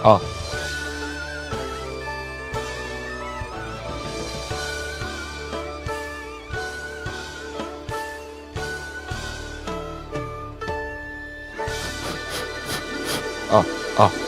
Oh, oh, oh.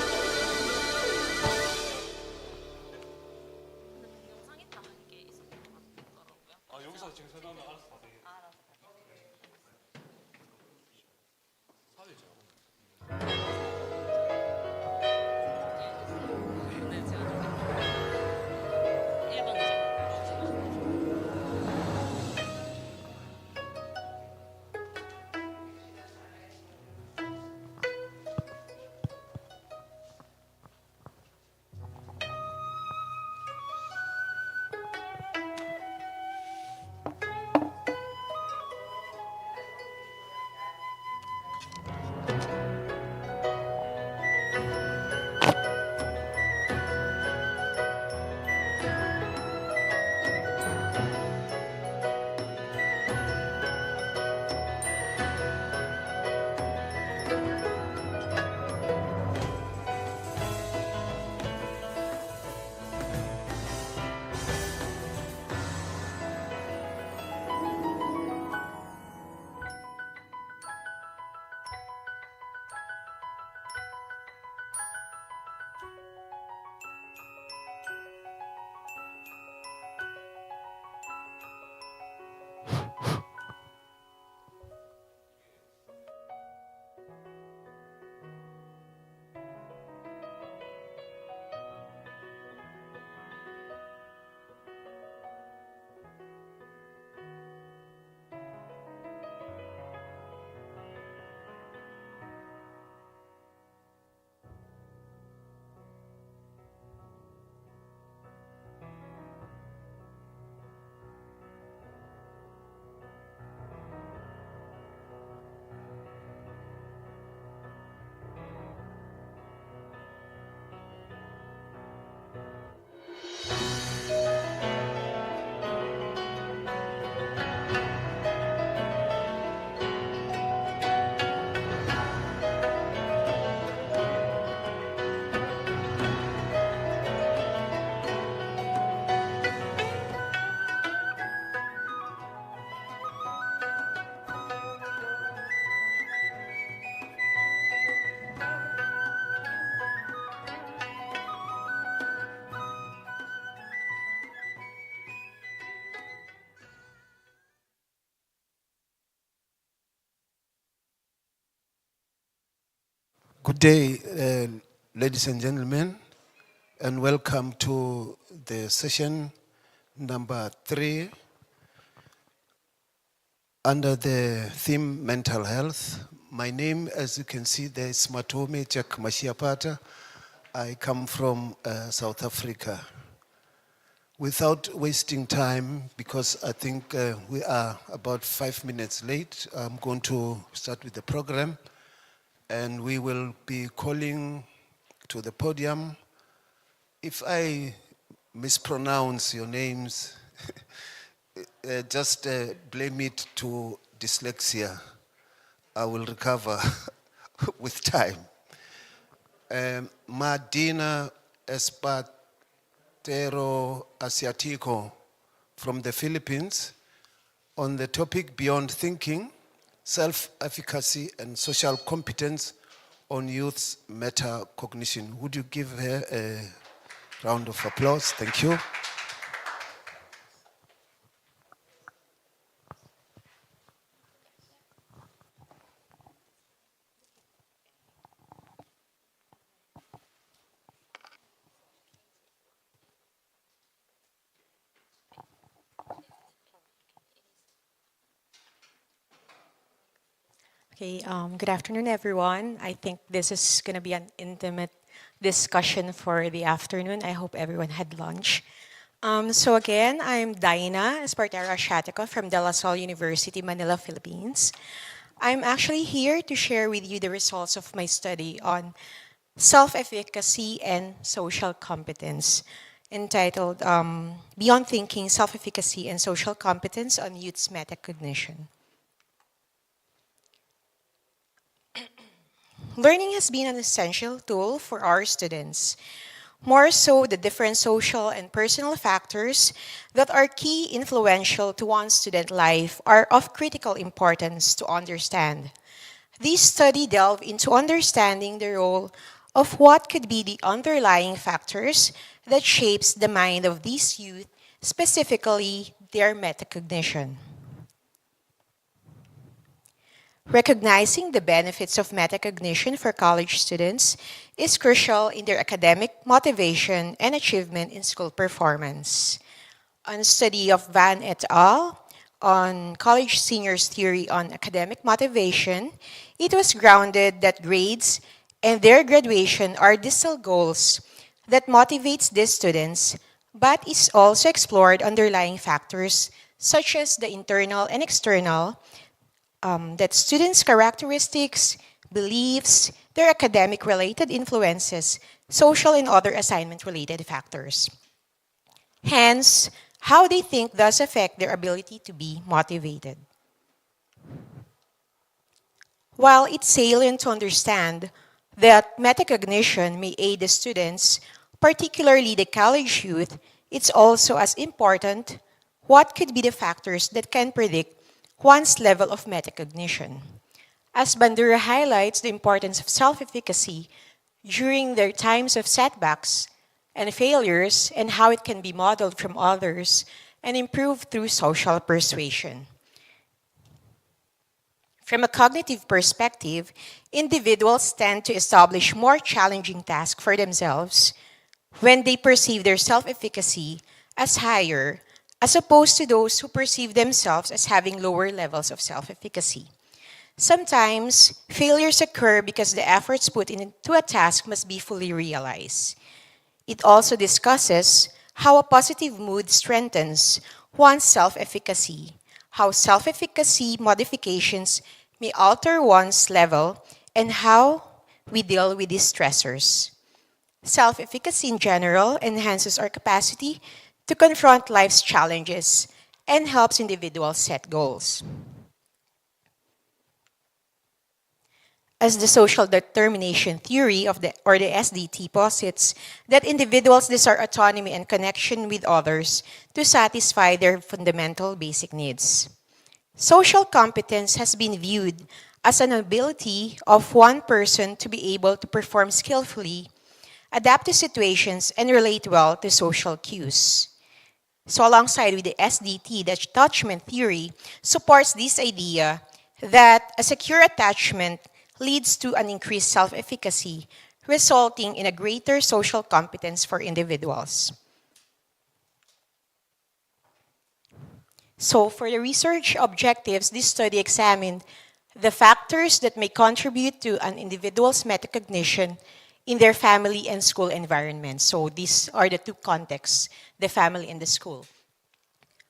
Good day, ladies and gentlemen, and welcome to the session number 3 under the theme mental health. My name, as you can see, there is Matome Jack Mashiapata. I come from South Africa. Without wasting time, because I think we are about 5 minutes late, I'm going to start with the program. And we will be calling to the podium. If I mispronounce your names, just blame it to dyslexia. I will recover with time. Madina Espatero Asiatico from the Philippines on the topic Beyond Thinking, Self-Efficacy and Social Competence on Youth's Metacognition. Would you give her a round of applause? Thank you. Okay, good afternoon, everyone. I think this is going to be an intimate discussion for the afternoon. I hope everyone had lunch. So again, I'm Daina Espartero Shatico from De La Salle University, Manila, Philippines. I'm actually here to share with you the results of my study on self-efficacy and social competence, entitled Beyond Thinking, Self-Efficacy and Social Competence on Youth's Metacognition. learning has been an essential tool for our students. More so, the different social and personal factors that are key influential to one's student life are of critical importance to understand. This study delved into understanding the role of what could be the underlying factors that shapes the mind of these youth, specifically their metacognition. Recognizing the benefits of metacognition for college students is crucial in their academic motivation and achievement in school performance. A study of Van et al. On college seniors' theory on academic motivation, it was grounded that grades and their graduation are distal goals that motivates these students, but is also explored underlying factors such as the internal and external that students' characteristics, beliefs, their academic related influences, social and other assignment related factors. Hence, how they think does affect their ability to be motivated. While it's salient to understand that metacognition may aid the students, particularly the college youth, it's also as important what could be the factors that can predict one's level of metacognition. As Bandura highlights the importance of self-efficacy during their times of setbacks and failures and how it can be modeled from others and improved through social persuasion. From a cognitive perspective, individuals tend to establish more challenging tasks for themselves when they perceive their self-efficacy as higher as opposed to those who perceive themselves as having lower levels of self-efficacy. Sometimes, failures occur because the efforts put into a task must be fully realized. It also discusses how a positive mood strengthens one's self-efficacy, how self-efficacy modifications may alter one's level, and how we deal with these stressors. Self-efficacy in general enhances our capacity to confront life's challenges and helps individuals set goals. As the social determination theory or the SDT posits that individuals desire autonomy and connection with others to satisfy their fundamental basic needs. Social competence has been viewed as an ability of one person to be able to perform skillfully, adapt to situations, and relate well to social cues. So alongside with the SDT, the attachment theory supports this idea that a secure attachment leads to an increased self-efficacy, resulting in a greater social competence for individuals. So for the research objectives, this study examined the factors that may contribute to an individual's metacognition in their family and school environment. So these are the two contexts, the family and the school.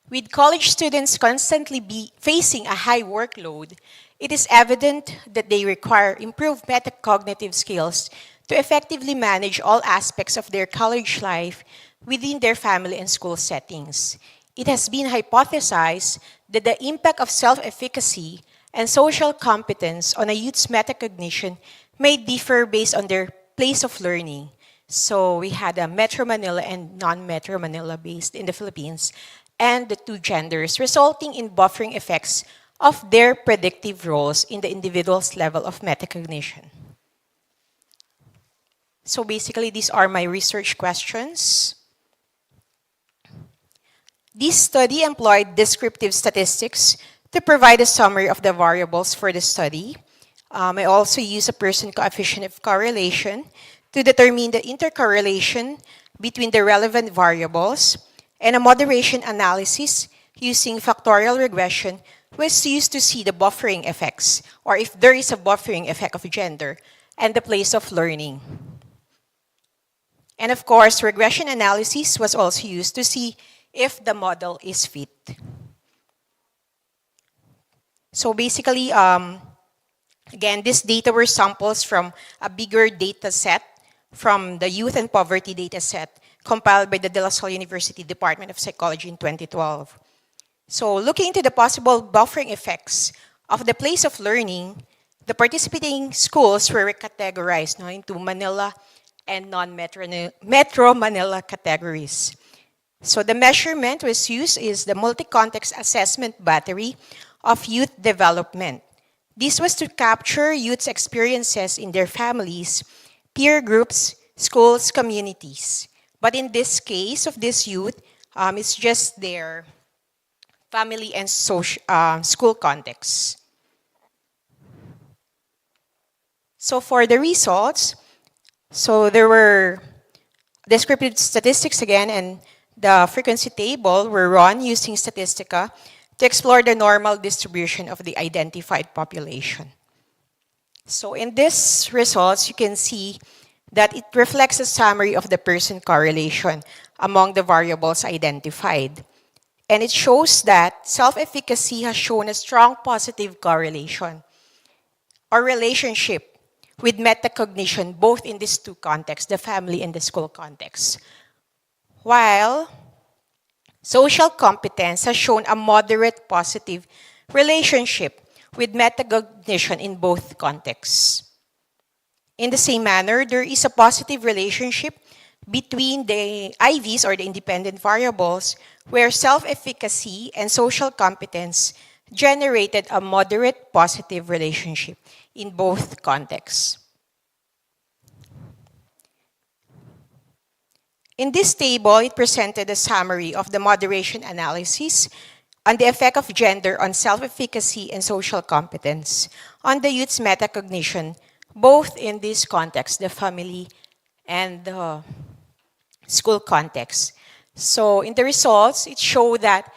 With college students constantly facing a high workload, it is evident that they require improved metacognitive skills to effectively manage all aspects of their college life within their family and school settings. It has been hypothesized that the impact of self-efficacy and social competence on a youth's metacognition may differ based on their place of learning. So we had a Metro Manila and non-Metro Manila based in the Philippines, and the two genders, resulting in buffering effects of their predictive roles in the individual's level of metacognition. So basically, these are my research questions. This study employed descriptive statistics to provide a summary of the variables for the study. I also used a Pearson coefficient of correlation to determine the intercorrelation between the relevant variables, and a moderation analysis using factorial regression was used to see the buffering effects, or if there is a buffering effect of gender, and the place of learning. And of course, regression analysis was also used to see if the model is fit. So basically, again, these data were samples from a bigger data set from the Youth and Poverty data set compiled by the De La Salle University Department of Psychology in 2012. So looking into the possible buffering effects of the place of learning, The participating schools were categorized into Manila and non-metro Manila categories. So the measurement was used is the multi-context assessment battery of youth development. This was to capture youth's experiences in their families, peer groups, schools, communities. But in this case of this youth, it's just their family and school context. So for the results, so there were descriptive statistics again, and the frequency table were run using Statistica to explore the normal distribution of the identified population. So in these results, you can see that it reflects a summary of the Pearson correlation among the variables identified. And it shows that self-efficacy has shown a strong positive correlation or relationship with metacognition, both in these two contexts, the family and the school context. While social competence has shown a moderate positive relationship with metacognition in both contexts. In the same manner, there is a positive relationship between the IVs or the independent variables where self-efficacy and social competence generated a moderate positive relationship in both contexts. In this table, it presented a summary of the moderation analysis on the effect of gender on self-efficacy and social competence on the youth's metacognition, both in this context, the family and the school context. So in the results, it showed that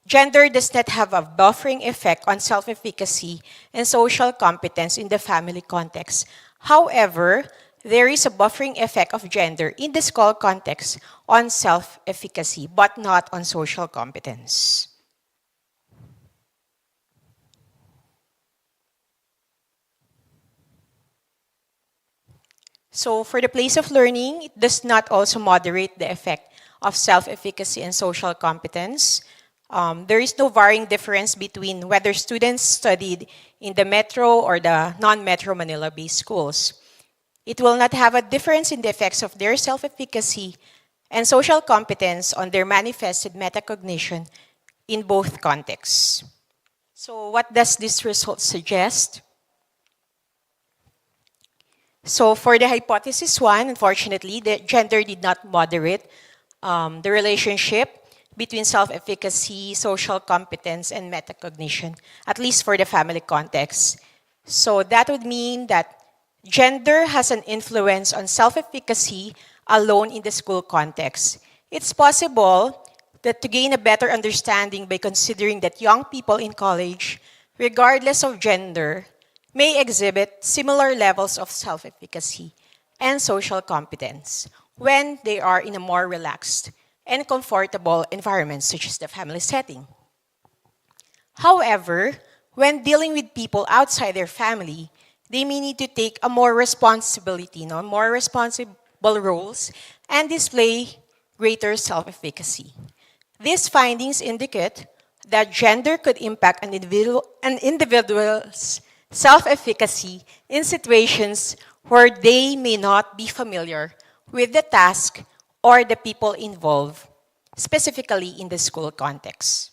gender does not have a buffering effect on self-efficacy and social competence in the family context. However, there is a buffering effect of gender in the school context on self-efficacy, but not on social competence. So for the place of learning, it does not also moderate the effect of self-efficacy and social competence. There is no varying difference between whether students studied in the metro or the non-metro Manila-based schools. It will not have a difference in the effects of their self-efficacy and social competence on their manifested metacognition in both contexts. So what does this result suggest? So for the hypothesis 1, unfortunately, the gender did not moderate the relationship between self-efficacy, social competence, and metacognition, at least for the family context. So that would mean that gender has an influence on self-efficacy alone in the school context. It's possible that to gain a better understanding by considering that young people in college, regardless of gender, may exhibit similar levels of self-efficacy and social competence when they are in a more relaxed and comfortable environment, such as the family setting. However, when dealing with people outside their family, they may need to take a more responsibility, more responsible roles, and display greater self-efficacy. These findings indicate that gender could impact an individual's self-efficacy in situations where they may not be familiar with the task or the people involved, specifically in the school context.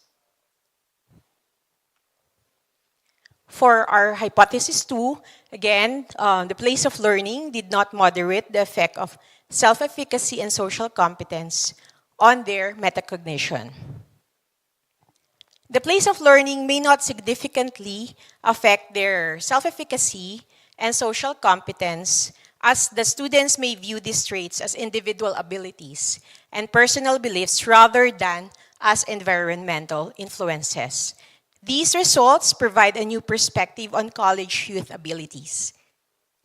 For our hypothesis 2, again, the place of learning did not moderate the effect of self-efficacy and social competence on their metacognition. The place of learning may not significantly affect their self-efficacy and social competence, as the students may view these traits as individual abilities and personal beliefs rather than as environmental influences. These results provide a new perspective on college youth abilities,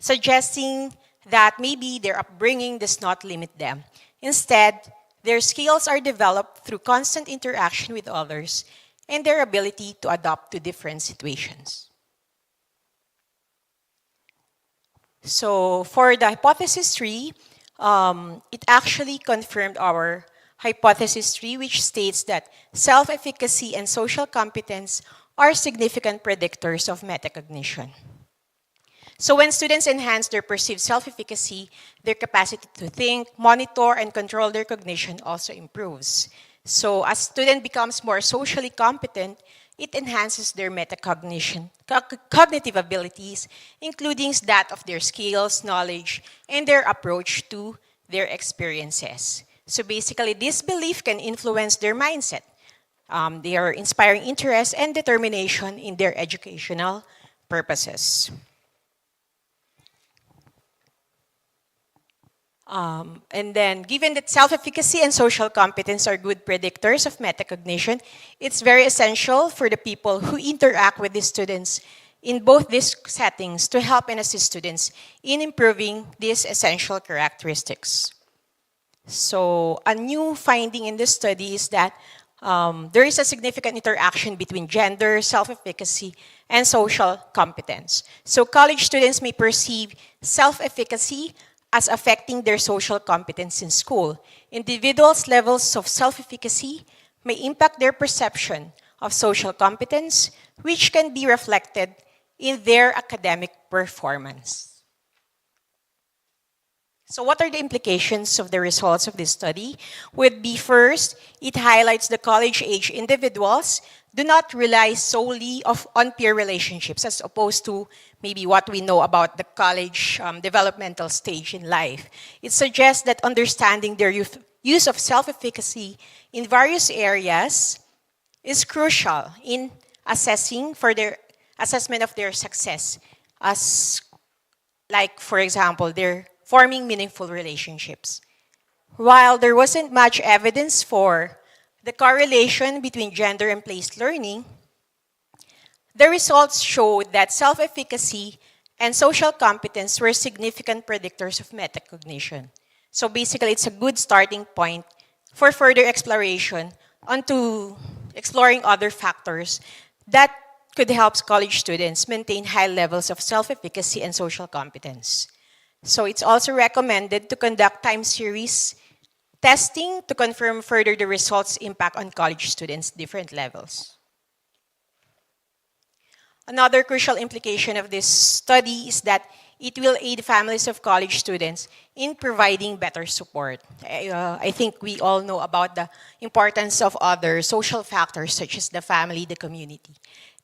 suggesting that maybe their upbringing does not limit them. Instead, their skills are developed through constant interaction with others and their ability to adapt to different situations. So for the hypothesis 3, it actually confirmed our hypothesis 3, which states that self-efficacy and social competence are significant predictors of metacognition. So when students enhance their perceived self-efficacy, their capacity to think, monitor, and control their cognition also improves. So as student becomes more socially competent, it enhances their metacognition, cognitive abilities, including that of their skills, knowledge, and their approach to their experiences. So basically, this belief can influence their mindset, their inspiring interest, and determination in their educational purposes. And then, given that self-efficacy and social competence are good predictors of metacognition, it's very essential for the people who interact with the students in both these settings to help and assist students in improving these essential characteristics. So, a new finding in this study is that there is a significant interaction between gender, self-efficacy, and social competence. So, college students may perceive self-efficacy as affecting their social competence in school. Individuals' levels of self-efficacy may impact their perception of social competence, which can be reflected in their academic performance. So what are the implications of the results of this study? Would be first, it highlights the college-age individuals do not rely solely on peer relationships as opposed to maybe what we know about the college developmental stage in life. It suggests that understanding their use of self-efficacy in various areas is crucial in assessing for their assessment of their success as like, for example, they're forming meaningful relationships. While there wasn't much evidence for the correlation between gender and placed learning, the results showed that self-efficacy and social competence were significant predictors of metacognition. So basically, it's a good starting point for further exploration onto exploring other factors that could help college students maintain high levels of self-efficacy and social competence. So it's also recommended to conduct time series testing to confirm further the results' impact on college students' different levels. Another crucial implication of this study is that it will aid families of college students in providing better support. I think we all know about the importance of other social factors such as the family, the community.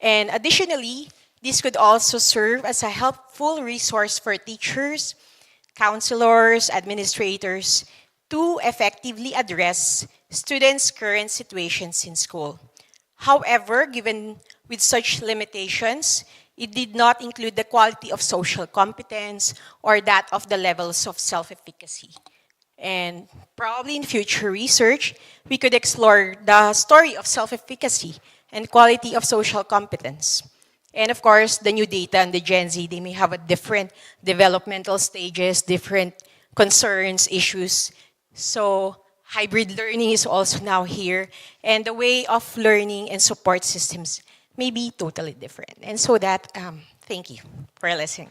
And additionally, this could also serve as a helpful resource for teachers, counselors, administrators to effectively address students' current situations in school. However, given with such limitations, it did not include the quality of social competence or that of the levels of self-efficacy. And probably in future research, we could explore the story of self-efficacy and quality of social competence. And of course, the new data and the Gen Z, they may have a different developmental stages, different concerns, issues. So hybrid learning is also now here. And the way of learning and support systems may be totally different. And so that, thank you for listening.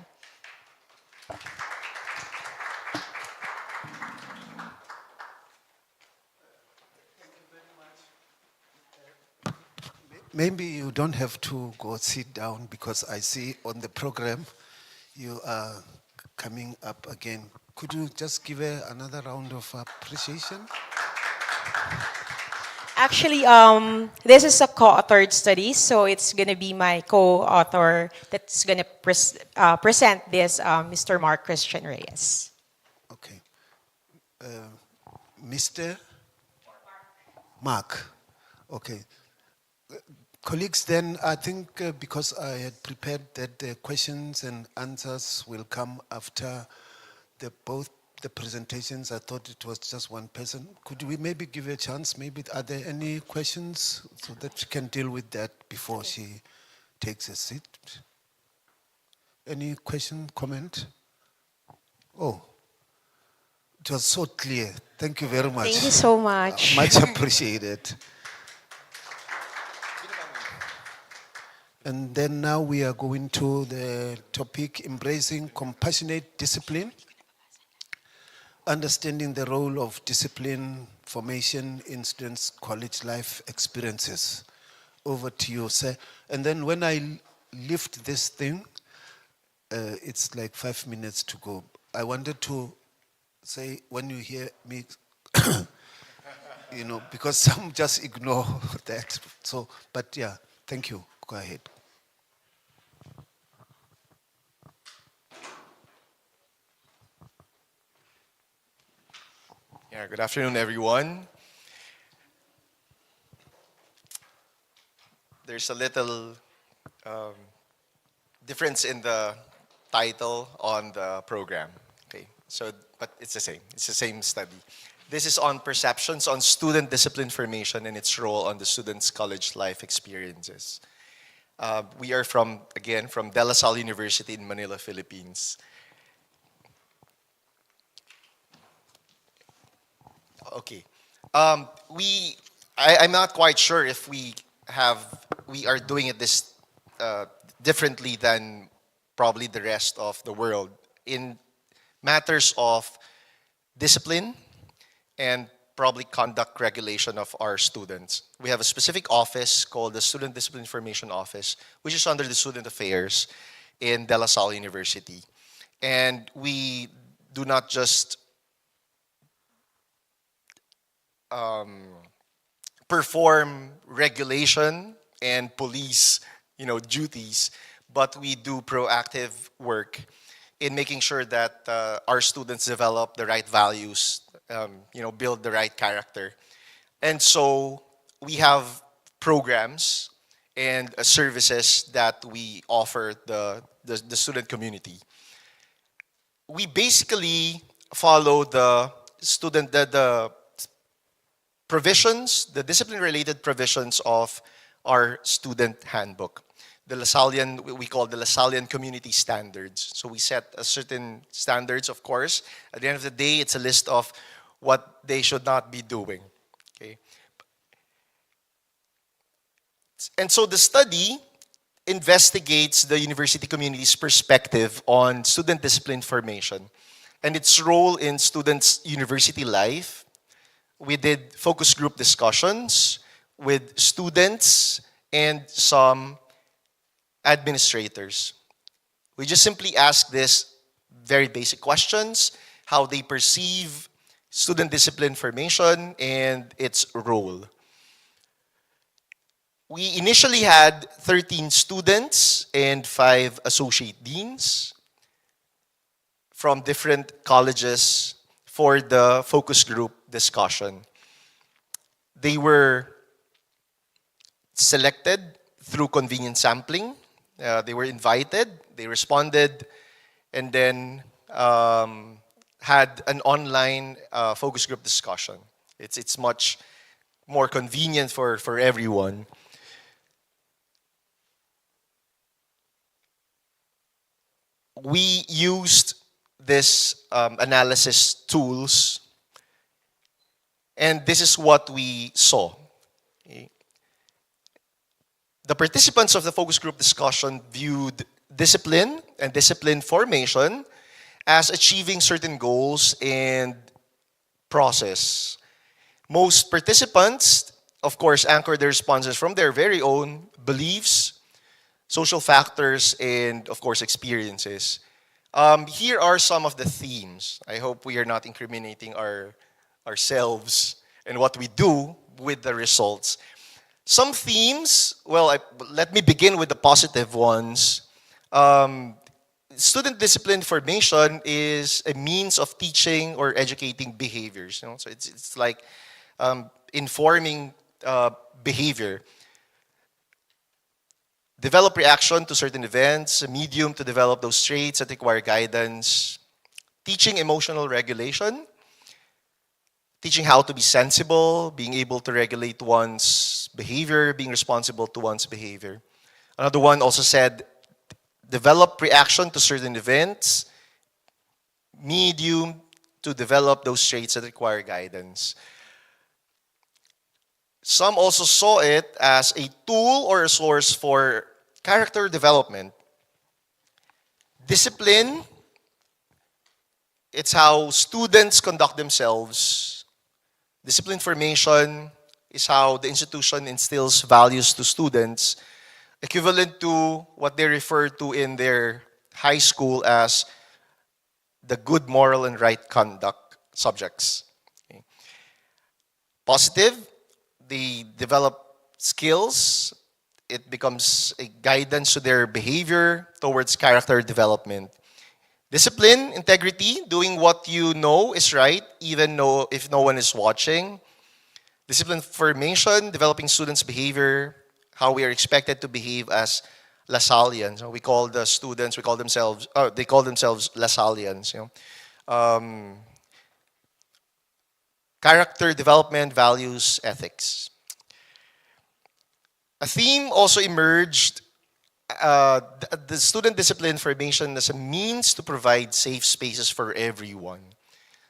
Maybe you don't have to go sit down because I see on the program you are coming up again. Could you just give another round of appreciation? Actually, this is a co-authored study, so it's going to be my co-author that's going to present this, Mr. Mark Christian Reyes. Okay. Mr. Mark. Okay. Colleagues, then I think because I had prepared that the questions and answers will come after both the presentations, I thought it was just one person. Could we maybe give a chance? Maybe are there any questions so that she can deal with that before she takes a seat? Any question, comment? Oh, it was so clear. Thank you very much. Thank you so much. Much appreciated. And then now we are going to the topic, embracing compassionate discipline, understanding the role of discipline formation in students' college life experiences. Over to you, sir. And then when I lift this thing, It's like 5 minutes to go. I wanted to say when you hear me, because some just ignore that. So, but yeah, thank you. Go ahead. Yeah, good afternoon, everyone. There's a little um, difference in the title on the program. Okay, so but it's the same. It's the same study. This is on perceptions on student discipline formation and its role on the student's college life experiences. We are from De La Salle University in Manila, Philippines. Okay. I'm not quite sure if we are doing it this uh, differently than probably the rest of the world in matters of discipline and probably conduct regulation of our students. We have a specific office called the Student Discipline Information Office, which is under the Student Affairs in De La Salle University. And we do not just um, perform regulation and police, duties, but we do proactive work in making sure that our students develop the right values, build the right character. And so we have programs and services that we offer the student community. We basically follow the provisions, the discipline-related provisions of our student handbook. The Lasallian, we call the Lasallian Community Standards. So we set a certain standards, of course. At the end of the day, it's a list of what they should not be doing. Okay. And so the study investigates the university community's perspective on student discipline formation and its role in students' university life. We did focus group discussions with students and some administrators. We just simply asked this very basic questions, how they perceive student discipline formation and its role. We initially had 13 students and 5 associate deans from different colleges for the focus group discussion. They were selected through convenient sampling. They were invited, they responded, and then had an online focus group discussion. It's much more convenient for everyone. We used this analysis tools, and this is what we saw. Okay. The participants of the focus group discussion viewed discipline and discipline formation as achieving certain goals and process. Most participants, of course, anchored their responses from their very own beliefs, social factors, and of course, experiences. Here are some of the themes. I hope we are not incriminating ourselves and what we do with the results. Some themes, let me begin with the positive ones. Student discipline formation is a means of teaching or educating behaviors. So it's like informing behavior. Develop reaction to certain events, a medium to develop those traits that require guidance. Teaching emotional regulation, teaching how to be sensible, being able to regulate one's behavior, being responsible to one's behavior. Another one also said, develop reaction to certain events, medium to develop those traits that require guidance. Some also saw it as a tool or a source for character development. Discipline, it's how students conduct themselves. Discipline formation is how the institution instills values to students, equivalent to what they refer to in their high school as the good moral and right conduct subjects. Okay. Positive, they develop skills. It becomes a guidance to their behavior towards character development. Discipline, integrity, doing what you know is right, even though if no one is watching. Discipline formation, developing students' behavior, how we are expected to behave as Lasallians. We call the students, they call themselves Lasallians. Character development, values, ethics. A theme also emerged, the student discipline formation as a means to provide safe spaces for everyone.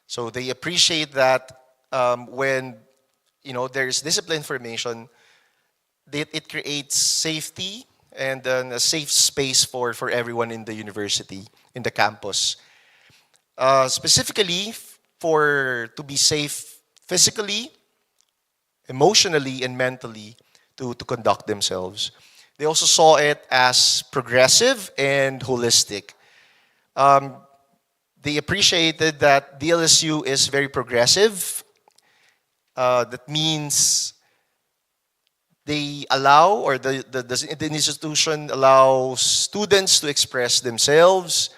So they appreciate that when there's discipline formation, it creates safety and then a safe space for everyone in the university, in the campus. Specifically, for to be safe physically, emotionally, and mentally to conduct themselves. They also saw it as progressive and holistic. Um, they appreciated that DLSU is very progressive. That means they allow, or the institution allows students to express themselves.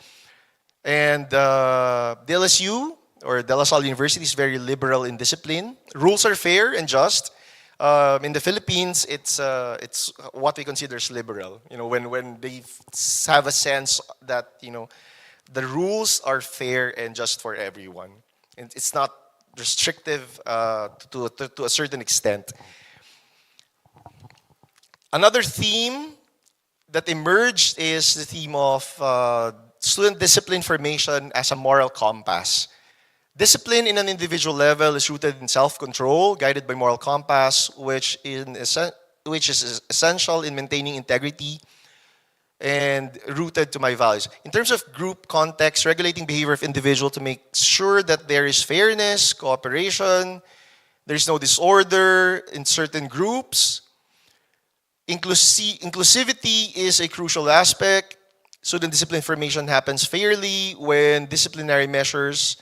And the LSU, or De La Salle University, is very liberal in discipline. Rules are fair and just. In the Philippines, it's what we consider as liberal. When they have a sense that the rules are fair and just for everyone. And it's not restrictive to a certain extent. Another theme that emerged is the theme of student discipline formation as a moral compass. Discipline in an individual level is rooted in self-control, guided by moral compass, which is essential in maintaining integrity and rooted to my values. In terms of group context, regulating behavior of individual to make sure that there is fairness, cooperation, there is no disorder in certain groups. Inclusivity is a crucial aspect. Student discipline formation happens fairly when disciplinary measures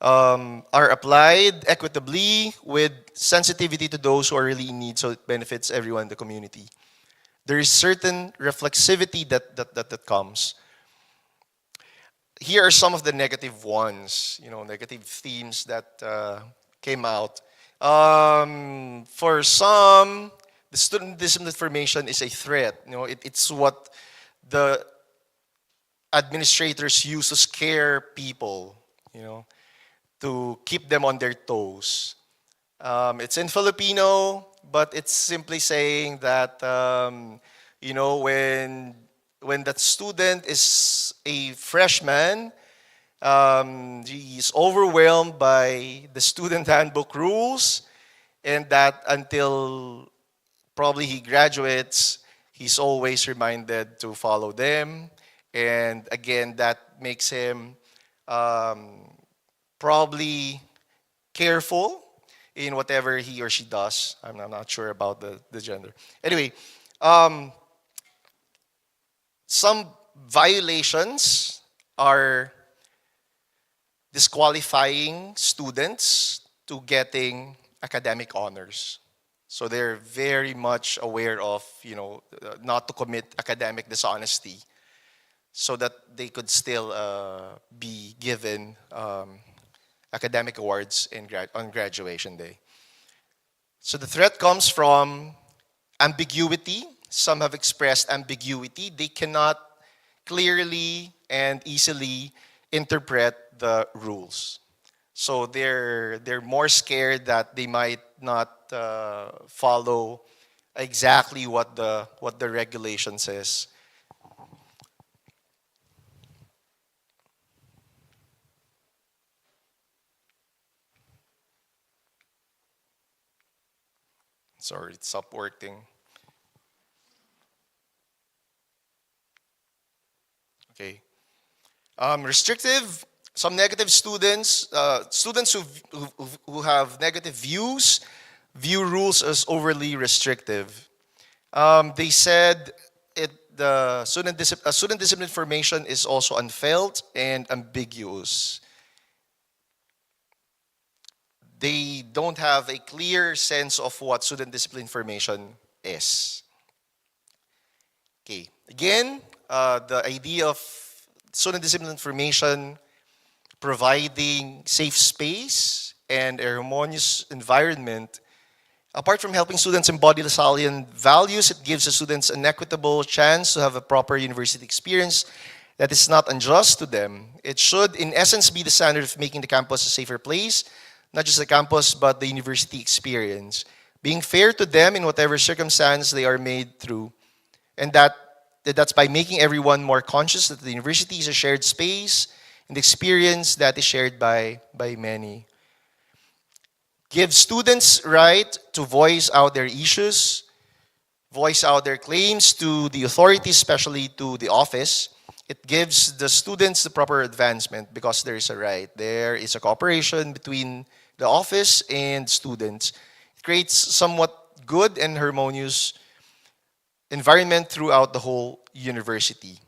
are applied equitably with sensitivity to those who are really in need, so it benefits everyone in the community. There is certain reflexivity that comes. Here are some of the negative ones, negative themes that came out. For some, the student discipline formation is a threat. It's what the administrators use to scare people, to keep them on their toes. It's in Filipino, but it's simply saying that when that student is a freshman, he is overwhelmed by the student handbook rules, and that until probably he graduates, he's always reminded to follow them. And again, that makes him probably careful in whatever he or she does. I'm not sure about the gender. Anyway, some violations are disqualifying students to getting academic honors. So they're very much aware of, not to commit academic dishonesty so that they could still be given academic awards on graduation day. So the threat comes from ambiguity. Some have expressed ambiguity. They cannot clearly and easily interpret the rules. So they're more scared that they might not follow exactly what the regulation says. Sorry, it stopped working. Okay. Restrictive. Some negative students, students who have negative views, view rules as overly restrictive. They said the student discipline formation is also unfelt and ambiguous. They don't have a clear sense of what student discipline formation is. Okay, again, the idea of student discipline formation providing safe space and a harmonious environment. Apart from helping students embody Lasallian values, it gives the students an equitable chance to have a proper university experience that is not unjust to them. It should, in essence, be the standard of making the campus a safer place, not just the campus, but the university experience. Being fair to them in whatever circumstance they are made through. And that's by making everyone more conscious that the university is a shared space and experience that is shared by many. Give students right to voice out their issues, voice out their claims to the authorities, especially to the office. It gives the students the proper advancement because there is a right. There is a cooperation between the office and students. It creates somewhat good and harmonious environment throughout the whole university.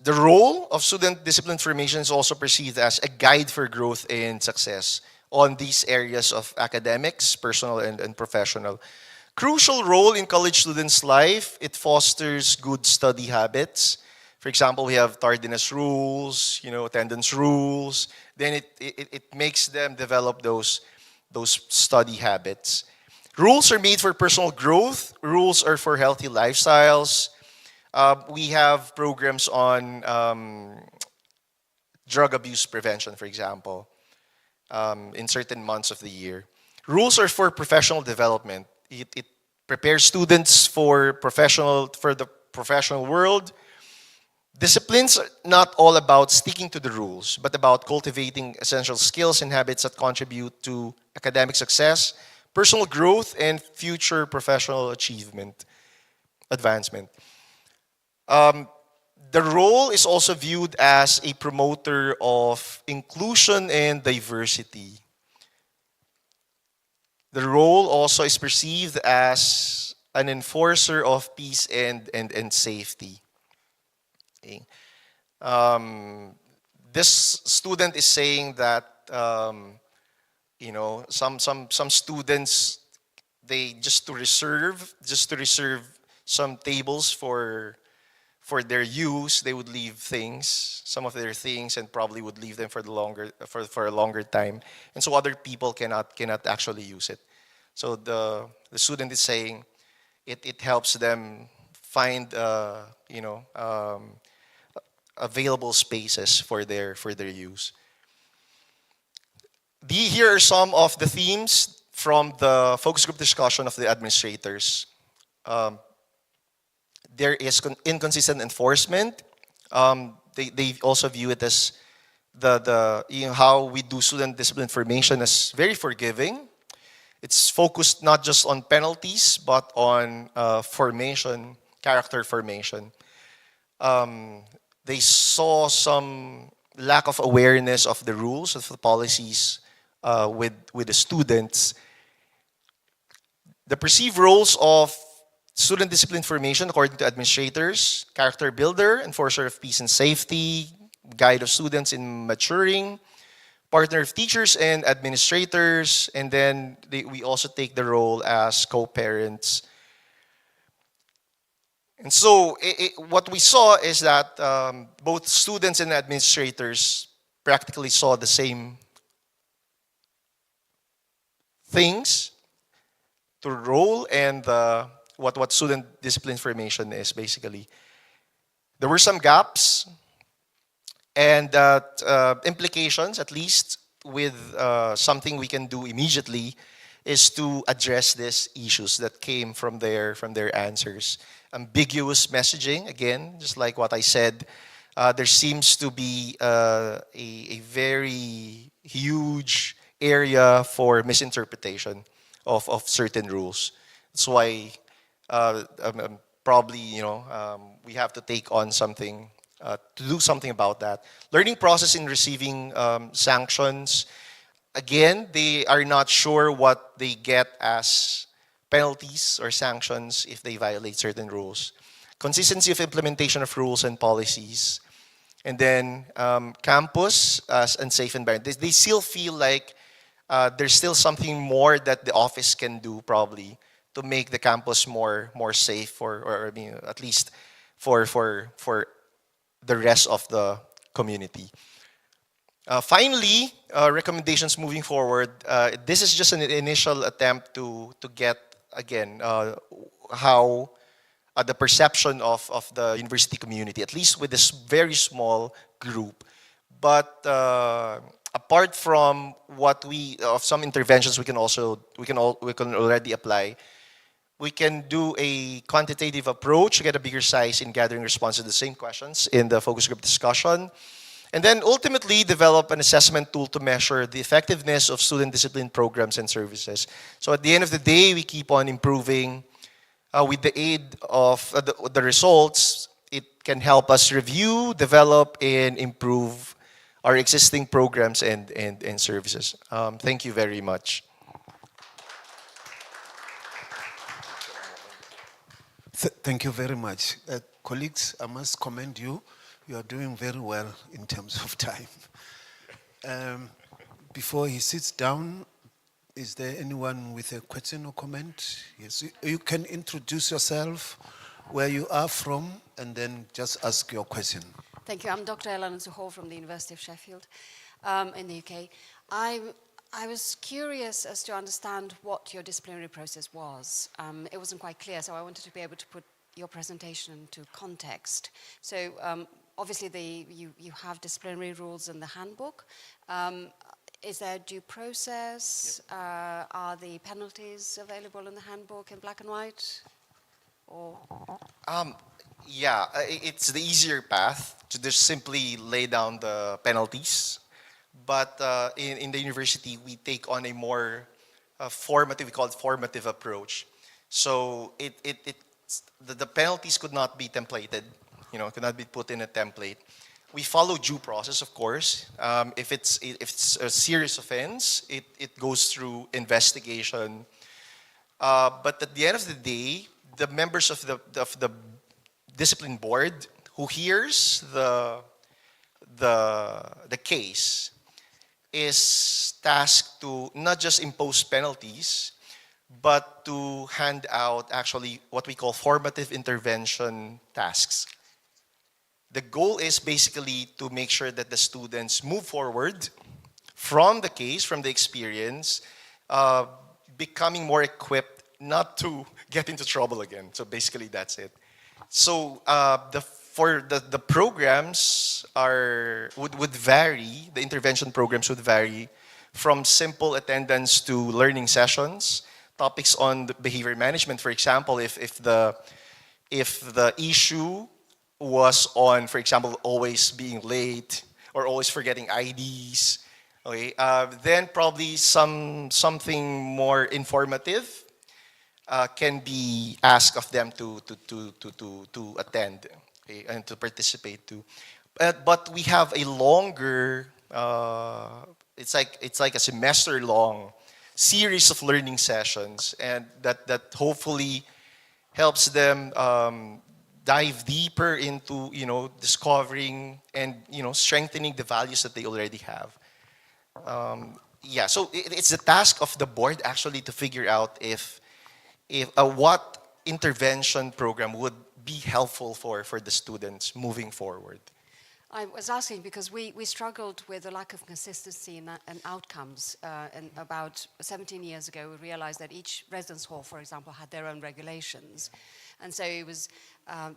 The role of student discipline formation is also perceived as a guide for growth and success on these areas of academics, personal and professional. Crucial role in college students' life, it fosters good study habits. For example, we have tardiness rules, attendance rules. Then it makes them develop those study habits. Rules are made for personal growth. Rules are for healthy lifestyles. We have programs on drug abuse prevention, for example, in certain months of the year. Rules are for professional development. It prepares students for the professional world. Disciplines are not all about sticking to the rules, but about cultivating essential skills and habits that contribute to academic success, personal growth, and future professional advancement. The role is also viewed as a promoter of inclusion and diversity. The role also is perceived as an enforcer of peace and safety. Okay. This student is saying that some students, they just to reserve some tables for their use, they would leave some of their things, and probably would leave them for a longer time, and so other people cannot actually use it. So the student is saying it helps them find available spaces for their use. Here are some of the themes from the focus group discussion of the administrators. There is inconsistent enforcement. They also view it as how we do student discipline formation as very forgiving. It's focused not just on penalties, but on formation, character formation. They saw some lack of awareness of the rules, of the policies with the students. The perceived roles of student discipline formation, according to administrators: character builder, enforcer of peace and safety, guide of students in maturing, partner of teachers and administrators, and then we also take the role as co-parents. And so what we saw is that both students and administrators practically saw the same things to role and what student discipline formation is basically. There were some gaps and implications, at least, with something we can do immediately, is to address these issues that came from their answers. Ambiguous messaging, again, just like what I said, there seems to be a very huge area for misinterpretation of certain rules. That's why probably we have to take on something to do something about that. Learning process in receiving sanctions. Again, they are not sure what they get as penalties or sanctions if they violate certain rules, consistency of implementation of rules and policies, and then campus as unsafe environment. They still feel like there's still something more that the office can do probably to make the campus more safe, or I mean at least for the rest of the community. Finally, recommendations moving forward. This is just an initial attempt to get again how the perception of the university community, at least with this very small group. But apart from what we of some interventions, we can already apply. We can do a quantitative approach to get a bigger size in gathering responses to the same questions in the focus group discussion. And then ultimately develop an assessment tool to measure the effectiveness of student discipline programs and services. So at the end of the day, we keep on improving. With the aid of the results, it can help us review, develop, and improve our existing programs and services. Thank you very much. Thank you very much. Colleagues, I must commend you. You are doing very well in terms of time. Before he sits down, is there anyone with a question or comment? Yes, you can introduce yourself, where you are from, and then just ask your question. Thank you. I'm Dr. Elena Zuhol from the University of Sheffield in the UK. I was curious as to understand what your disciplinary process was. It wasn't quite clear, so I wanted to be able to put your presentation into context. So obviously you have disciplinary rules in the handbook. Is there due process? Yep. Are the penalties available in the handbook in black and white? Or? Yeah, it's the easier path to just simply lay down the penalties. But in the university, we take on a more formative, we call it formative approach. So the penalties could not be templated, could not be put in a template. We follow due process, of course. If it's a serious offense, it goes through investigation. But at the end of the day, the members of the discipline board who hears the case is tasked to not just impose penalties, but to hand out actually what we call formative intervention tasks. The goal is basically to make sure that the students move forward from the case, from the experience, becoming more equipped not to get into trouble again. So basically that's it. So the programs would vary, the intervention programs would vary from simple attendance to learning sessions, topics on the behavior management. For example, if the issue was on, for example, always being late or always forgetting IDs, okay, then probably something more informative can be asked of them to attend, okay, and to participate too. But we have a longer, it's like a semester-long series of learning sessions, and that hopefully helps them dive deeper into discovering and strengthening the values that they already have. Yeah, so it's the task of the board actually to figure out if what intervention program would be helpful for the students moving forward. I was asking because we struggled with a lack of consistency in outcomes. And about 17 years ago, we realized that each residence hall, for example, had their own regulations. And so it was,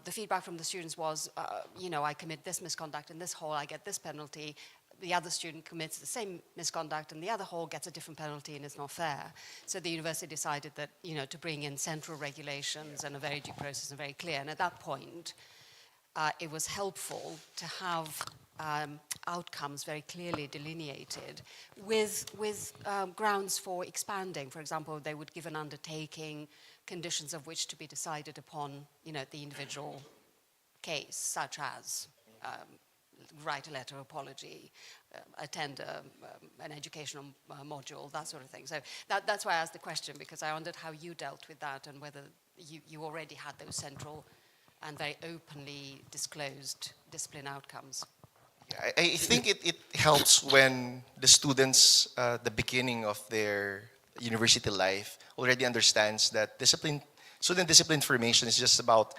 the feedback from the students was, I commit this misconduct in this hall, I get this penalty. The other student commits the same misconduct and the other hall gets a different penalty, and it's not fair. So the university decided that, to bring in central regulations and a very due process and very clear. And at that point, it was helpful to have outcomes very clearly delineated with grounds for expanding. For example, they would give an undertaking, conditions of which to be decided upon, the individual case, such as write a letter of apology, attend an educational module, that sort of thing. So that's why I asked the question, because I wondered how you dealt with that and whether you already had those central and very openly disclosed discipline outcomes. I think it helps when the students, the beginning of their university life, already understands that student discipline formation is just about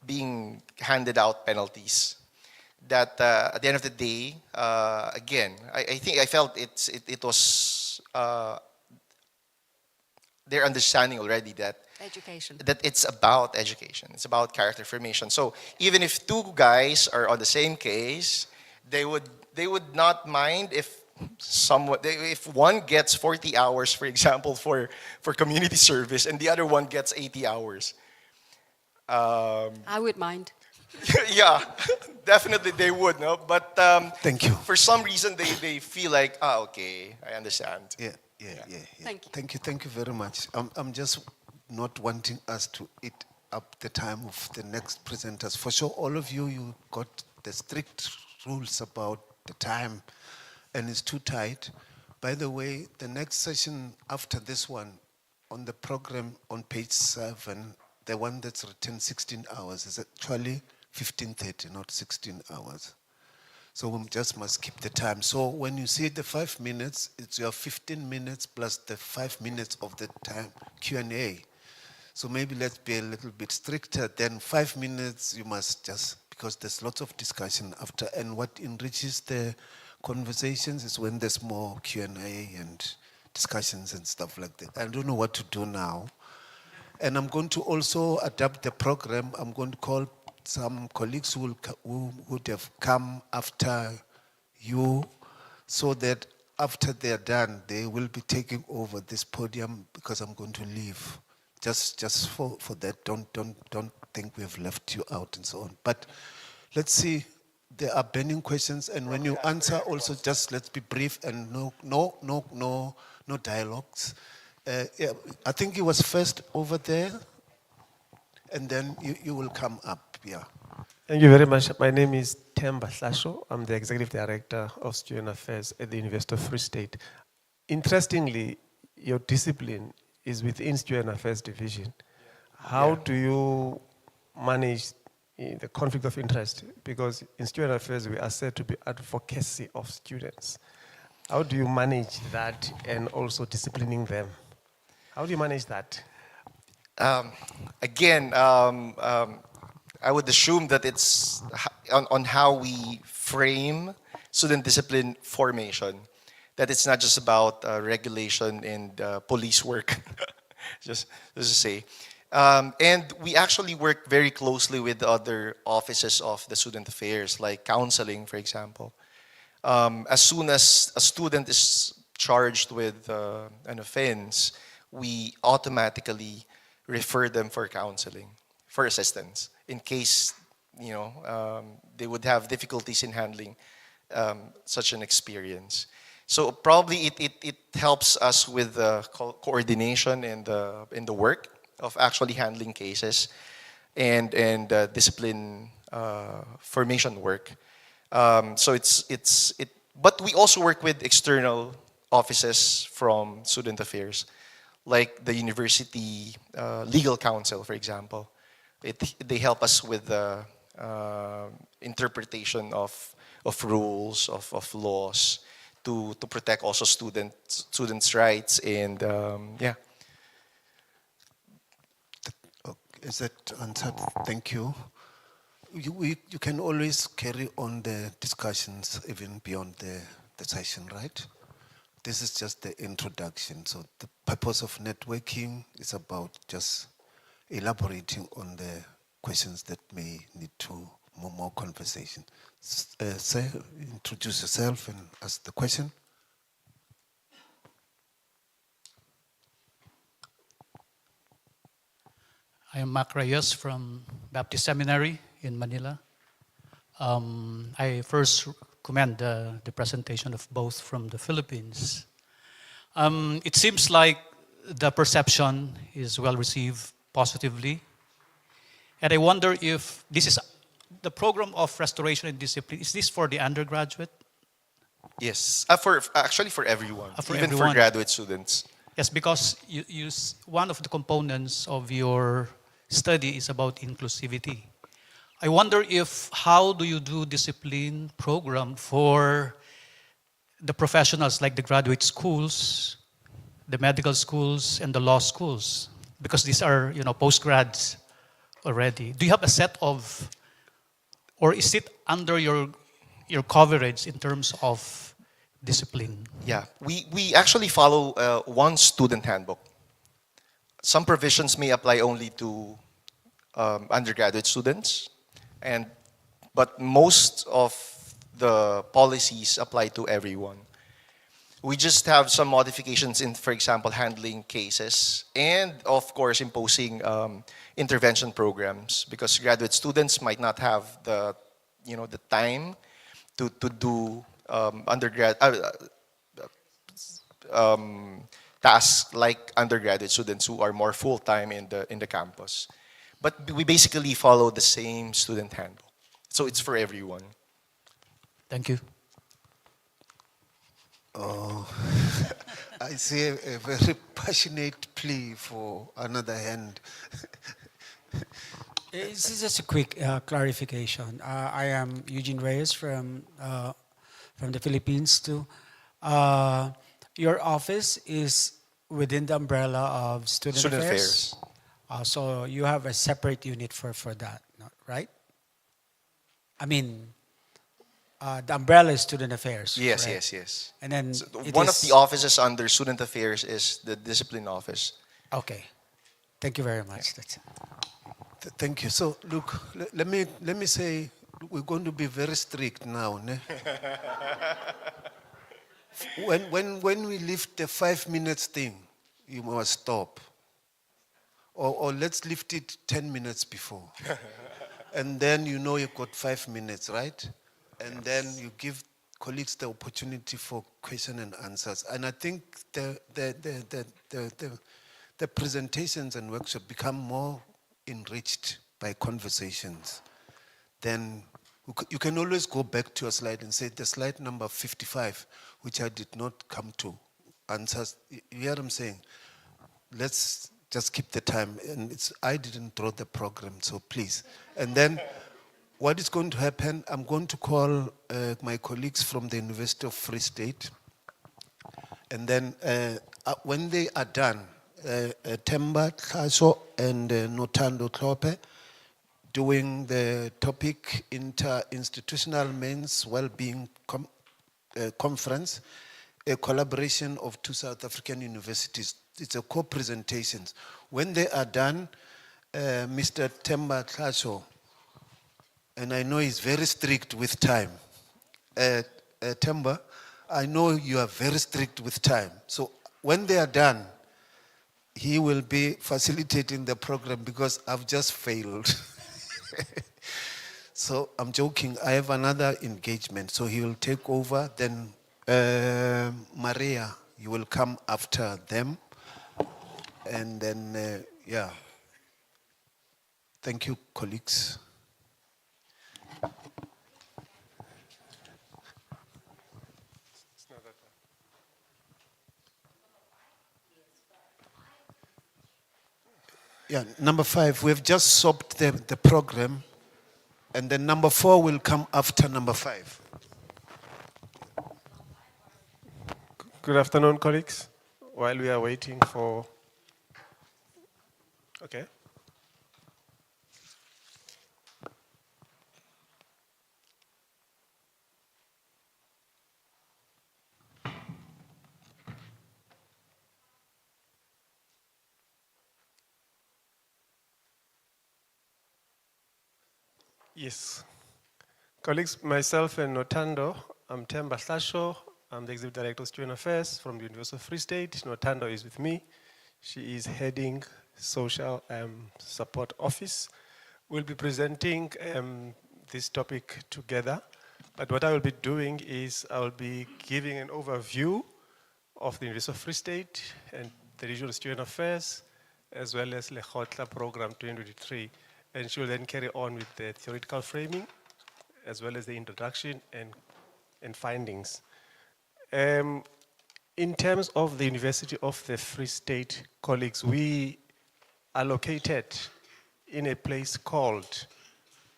being handed out penalties. That at the end of the day, again, I think I felt it was their understanding already Education. that it's about education. It's about character formation. So even if two guys are on the same case, they would not mind if if one gets 40 hours, for example, for community service, and the other one gets 80 hours. I would mind. Yeah, definitely they would, no? But Thank you. for some reason, they feel like, okay, I understand. Yeah. Thank you. Thank you very much. I'm just not wanting us to eat up the time of the next presenters. For sure, all of you got the strict rules about the time, and it's too tight. By the way, the next session after this one, on the program on page 7, the one that's written 16 hours is actually 15:30, not 16 hours. So we just must keep the time. So when you see the 5 minutes, it's your 15 minutes plus the 5 minutes of the time Q&A. So maybe let's be a little bit stricter. Then 5 minutes, you must just, because there's lots of discussion after. And what enriches the conversations is when there's more Q&A and discussions and stuff like that. I don't know what to do now. And I'm going to also adapt the program. I'm going to call some colleagues who would have come after you, so that after they're done, they will be taking over this podium, because I'm going to leave. Just for that, don't think we have left you out and so on. But let's see, there are burning questions, and when you answer, also just let's be brief and no dialogues. Yeah, I think he was first over there, and then you will come up. Yeah. Thank you very much. My name is Temba Slasho. I'm the Executive Director of Student Affairs at the University of Free State. Interestingly, your discipline is within Student Affairs Division. How do you manage the conflict of interest? Because in Student Affairs, we are said to be advocacy of students. How do you manage that and also disciplining them? How do you manage that? Again, I would assume that it's on how we frame student discipline formation, that it's not just about regulation and police work, just to say. And we actually work very closely with the other offices of the student affairs, like counseling, for example. As soon as a student is charged with an offense, we automatically refer them for counseling, for assistance, in case they would have difficulties in handling such an experience. So probably it helps us with the coordination and the work of actually handling cases and discipline formation work. So but we also work with external offices from student affairs, like the university legal council, for example. They help us with the interpretation of rules, of laws, to protect also students' rights, and yeah. Is that answered? Thank you. You can always carry on the discussions even beyond the session, right? This is just the introduction. So the purpose of networking is about just elaborating on the questions that may need to more conversation. Sir, introduce yourself and ask the question. I am Mac Reyes from Baptist Seminary in Manila. I first commend the presentation of both from the Philippines. It seems like the perception is well received positively. And I wonder if this is the program of restoration and discipline, is this for the undergraduate? Yes, actually for everyone, For even for everyone. graduate students. Yes, because one of the components of your study is about inclusivity. I wonder if how do you do discipline program for the professionals like the graduate schools, the medical schools, and the law schools? Because these are postgrads already. Do you have a set of, or is it under your coverage in terms of discipline? Yeah, we actually follow one student handbook. Some provisions may apply only to undergraduate students, and but most of the policies apply to everyone. We just have some modifications in, for example, handling cases and, of course, imposing intervention programs because graduate students might not have the time to do undergrad tasks like undergraduate students who are more full time in the campus. But we basically follow the same student handbook, so it's for everyone. Thank you. Oh, I see a very passionate plea for another hand. This is just a quick clarification. I am Eugene Reyes from the Philippines too. Your office is within the umbrella of Student Student Affairs? affairs. So you have a separate unit for that, right? I mean, the umbrella is Student Affairs. Yes, correct? yes. And then So it one of is- the offices under student affairs is the discipline office. Okay. Thank you very much. That's it. Thank you. So, look, let me say, we're going to be very strict now. Ne? when we lift the 5 minutes thing, you must stop. Or let's lift it 10 minutes before. And then you've got 5 minutes, right? And then you give colleagues the opportunity for question and answers. And I think the presentations and workshops become more enriched by conversations. Then you can always go back to a slide and say the slide number 55, which I did not come to, answers. You hear what I'm saying? Let's just keep the time. And I didn't draw the program, so please. And then what is going to happen, I'm going to call my colleagues from the University of Free State. And then when they are done, Temba Tlaso and Notando Klope doing the topic Inter-Institutional Men's Wellbeing Conference, a collaboration of 2 South African universities. It's a co-presentation. When they are done, Mr. Temba Tlaso, and I know he's very strict with time. Temba, I know you are very strict with time. So when they are done, he will be facilitating the program because I've just failed. So I'm joking. I have another engagement. So he will take over. Then Maria, you will come after them. And then, yeah. Thank you, colleagues. Yeah, number 5, we've just swapped the program, and then number 4 will come after number 5. Good afternoon, colleagues. While we are waiting for... Okay. Yes. Colleagues, myself and Notando, I'm Temba Slasho. I'm the Executive Director of Student Affairs from the University of Free State. Notando is with me. She is heading Social Support Office. We'll be presenting this topic together. But what I will be doing is I will be giving an overview of the University of Free State and the Regional Student Affairs, as well as Lekgotla Program 2023. and she will then carry on with the theoretical framing, as well as the introduction and findings. In terms of the University of the Free State colleagues, we are located in a place called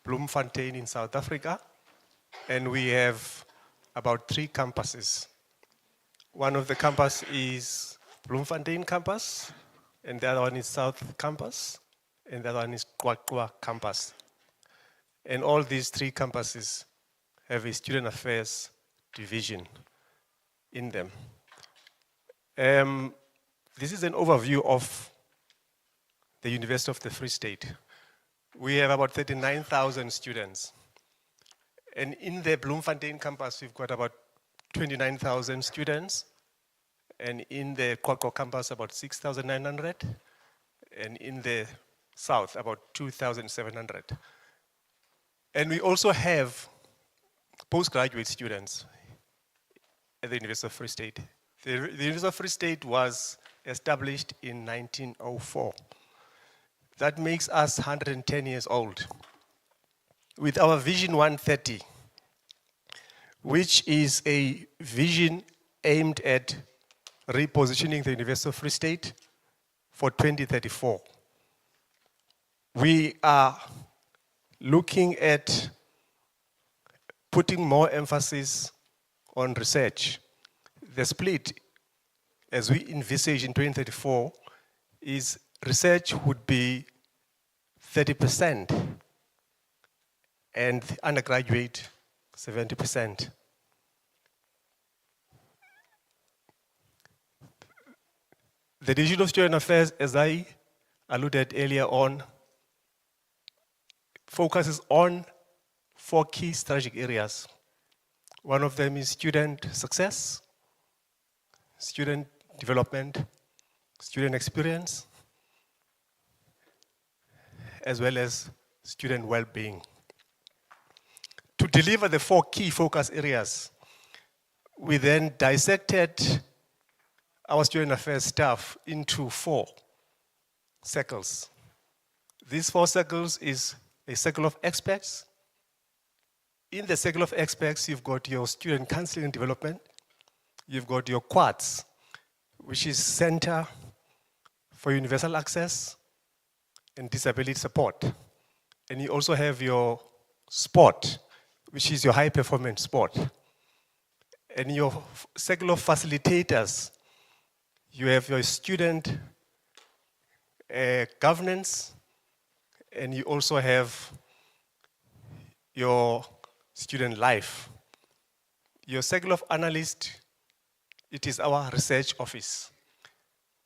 Bloemfontein in South Africa, and we have about 3 campuses. One of the campus is Bloemfontein campus, and the other one is South campus, and the other one is Kwakwa campus. And all these 3 campuses have a student affairs division in them. This is an overview of the University of the Free State. We have about 39,000 students. And in the Bloemfontein campus, we've got about 29,000 students. And in the Kwakwa campus, about 6,900. And in the south, about 2,700. And we also have postgraduate students at the University of Free State. The University of Free State was established in 1904. That makes us 110 years old. With our Vision 130, which is a vision aimed at repositioning the University of Free State for 2034. We are looking at putting more emphasis on research. The split, as we envisage in 2034, is research would be 30% and undergraduate 70%. The Division of Student Affairs, as I alluded earlier on, focuses on 4 key strategic areas. One of them is student success, student development, student experience, as well as student well-being. To deliver the 4 key focus areas, we then dissected our student affairs staff into 4 circles. These 4 circles is a circle of experts. In the circle of experts, you've got your student counseling and development. You've got your quads, which is Center for Universal Access and Disability Support. And you also have your sport, which is your high performance sport. And your circle of facilitators, you have your student governance, and you also have your student life. Your circle of analysts, it is our research office,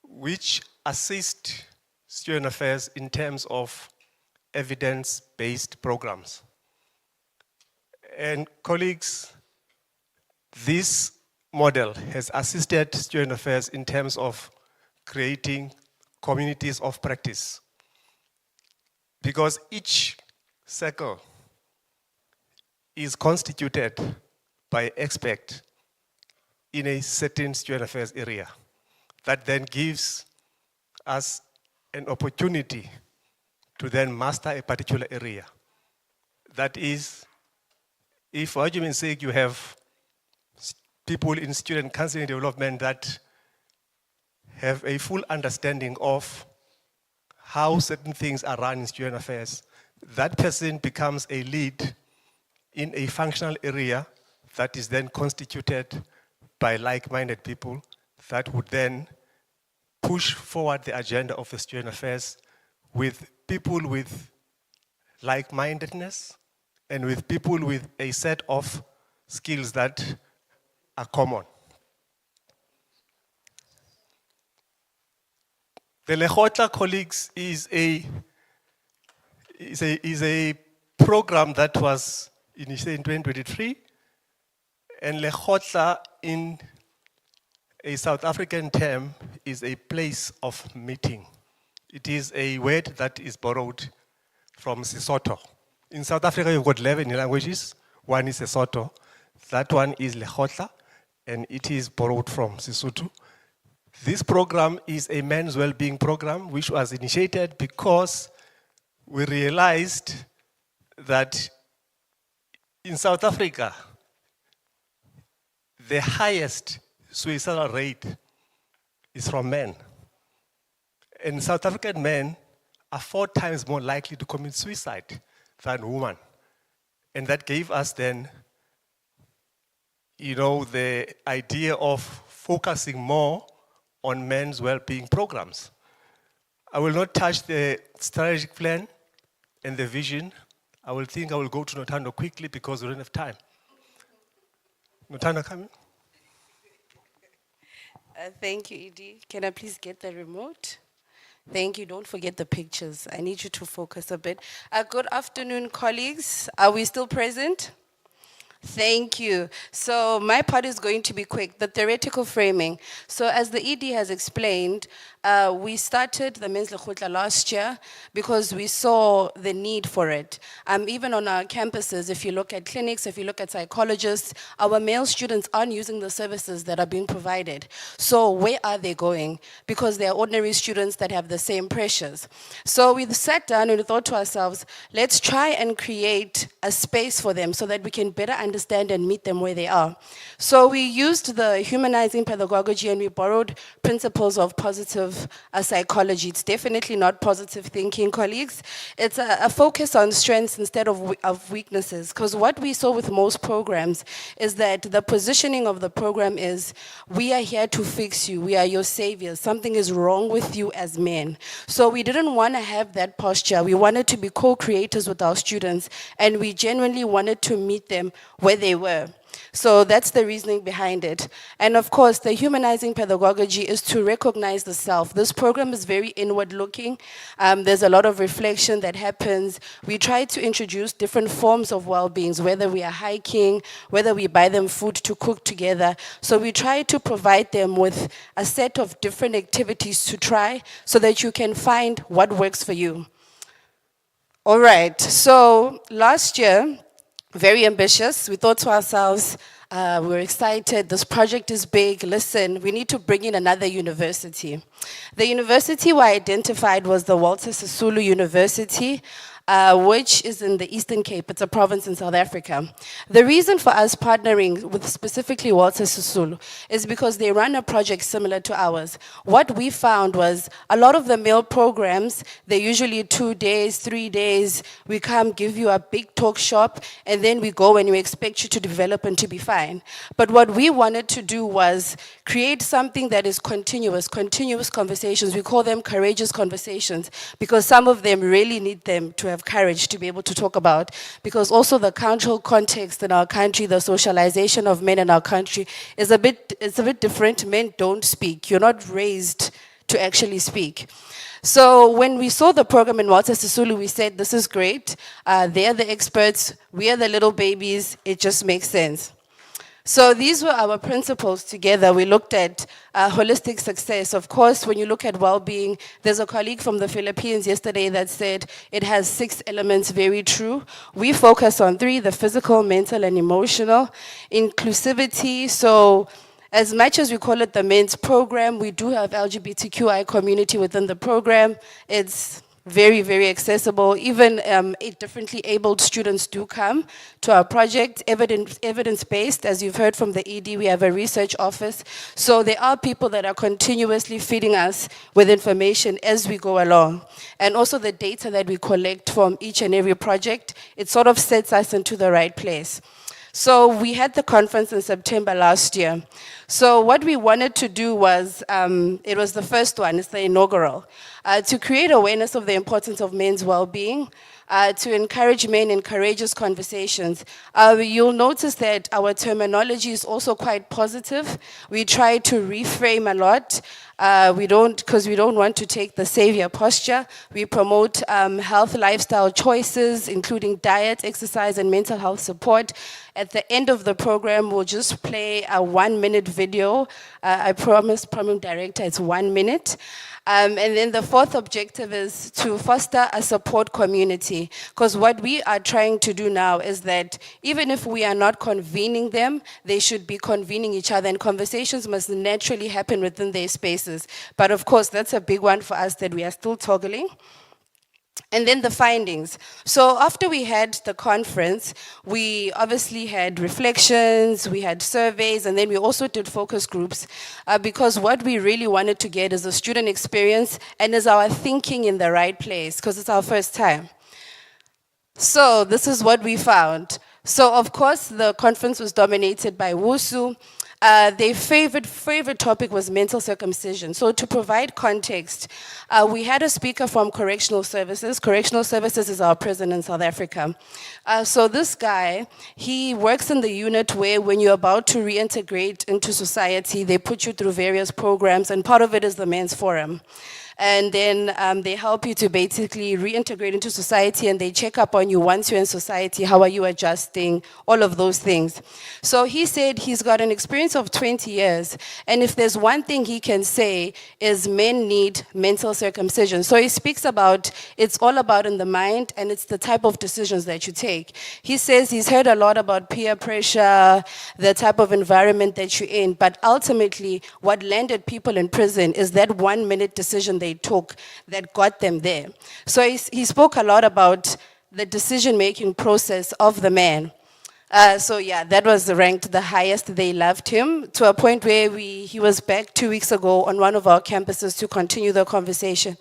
which assists student affairs in terms of evidence-based programs. And colleagues, this model has assisted student affairs in terms of creating communities of practice. Because each circle is constituted by expert in a certain student affairs area. That then gives us an opportunity to then master a particular area. That is, if for argument's sake you have people in student counseling and development that have a full understanding of how certain things are run in student affairs, that person becomes a lead in a functional area that is then constituted by like-minded people that would then push forward the agenda of the student affairs with people with like-mindedness and with people with a set of skills that are common. The Lekgotla colleagues is a program that was initiated in 2023, and Lekgotla in a South African term is a place of meeting. It is a word that is borrowed from Sesotho. In South Africa, you've got 11 languages. One is Sesotho. That one is Lekgotla, and it is borrowed from Sesotho. This program is a men's well-being program which was initiated because we realized that in South Africa, the highest suicidal rate is from men. And South African men are 4 times more likely to commit suicide than women. And that gave us then, the idea of focusing more on men's well-being programs. I will not touch the strategic plan and the vision. I will go to Notando quickly because we don't have time. Notando, come in. Thank you, Edie. Can I please get the remote? Thank you. Don't forget the pictures. I need you to focus a bit. Good afternoon, colleagues. Are we still present? Thank you. So my part is going to be quick. The theoretical framing. So as the ED has explained, we started the Men's Lekgotla last year because we saw the need for it. Even on our campuses, if you look at clinics, if you look at psychologists, our male students aren't using the services that are being provided. So where are they going? Because they are ordinary students that have the same pressures. So we sat down and we thought to ourselves, let's try and create a space for them so that we can better understand and meet them where they are. So we used the humanizing pedagogy and we borrowed principles of positive psychology. It's definitely not positive thinking, colleagues. It's a focus on strengths instead of weaknesses. Because what we saw with most programs is that the positioning of the program is, we are here to fix you. We are your saviors. Something is wrong with you as men. So we didn't want to have that posture. We wanted to be co-creators with our students, and we genuinely wanted to meet them where they were. So that's the reasoning behind it. And of course, the humanizing pedagogy is to recognize the self. This program is very inward looking. There's a lot of reflection that happens. We try to introduce different forms of well-beings, whether we are hiking, whether we buy them food to cook together. So we try to provide them with a set of different activities to try so that you can find what works for you. All right, so last year, very ambitious. We thought to ourselves, we're excited, this project is big, listen, we need to bring in another university. The university we identified was the Walter Sisulu University, which is in the Eastern Cape. It's a province in South Africa. The reason for us partnering with specifically Walter Sisulu is because they run a project similar to ours. What we found was a lot of the male programs, they're usually 2 days, 3 days. We come give you a big talk shop and then we go and we expect you to develop and to be fine. But what we wanted to do was create something that is continuous conversations. We call them courageous conversations because some of them really need them to have courage to be able to talk about, because also the cultural context in our country, the socialization of men in our country is a bit different. Men don't speak. You're not raised to actually speak. So when we saw the program in Walter Sisulu, we said, this is great. They're the experts. We are the little babies. It just makes sense. So these were our principles together. We looked at holistic success. Of course, when you look at well-being, there's a colleague from the Philippines yesterday that said it has 6 elements, very true. We focus on 3, the physical, mental, and emotional. Inclusivity, so as much as we call it the men's program, we do have LGBTQI community within the program. It's very, very accessible. Even differently abled students do come to our project, evidence-based. As you've heard from the ED, we have a research office. So there are people that are continuously feeding us with information as we go along. And also the data that we collect from each and every project, it sort of sets us into the right place. So we had the conference in September last year. So what we wanted to do was, it was the first one, it's the inaugural, to create awareness of the importance of men's well-being, to encourage men in courageous conversations. You'll notice that our terminology is also quite positive. We try to reframe a lot. Because we don't want to take the savior posture. We promote health lifestyle choices, including diet, exercise, and mental health support. At the end of the program, we'll just play a 1-minute video. I promise, Program Director, it's 1 minute. And then the 4th objective is to foster a support community. Because what we are trying to do now is that even if we are not convening them, they should be convening each other, and conversations must naturally happen within their spaces. But of course, that's a big one for us that we are still toggling. And then the findings. So after we had the conference, we obviously had reflections, we had surveys, and then we also did focus groups because what we really wanted to get is a student experience and is our thinking in the right place because it's our first time. So this is what we found. So of course the conference was dominated by WUSU. Their favorite topic was mental circumcision. So to provide context, we had a speaker from Correctional Services. Correctional Services is our prison in South Africa. So this guy, he works in the unit where when you're about to reintegrate into society, they put you through various programs, and part of it is the Men's Forum. And then they help you to basically reintegrate into society, and they check up on you once you're in society. How are you adjusting? All of those things. So he said he's got an experience of 20 years, and if there's one thing he can say is men need mental circumcision. So he speaks about it's all about in the mind, and it's the type of decisions that you take. He says he's heard a lot about peer pressure, the type of environment that you're in, but ultimately what landed people in prison is that 1 minute decision they took that got them there. So he spoke a lot about the decision-making process of the man. So yeah, that was ranked the highest. They loved him to a point where he was back 2 weeks ago on one of our campuses to continue the conversation.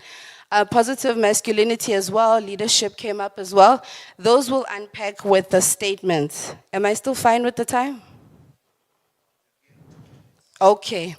Positive masculinity as well, leadership came up as well. Those will unpack with the statements. Am I still fine with the time? Okay.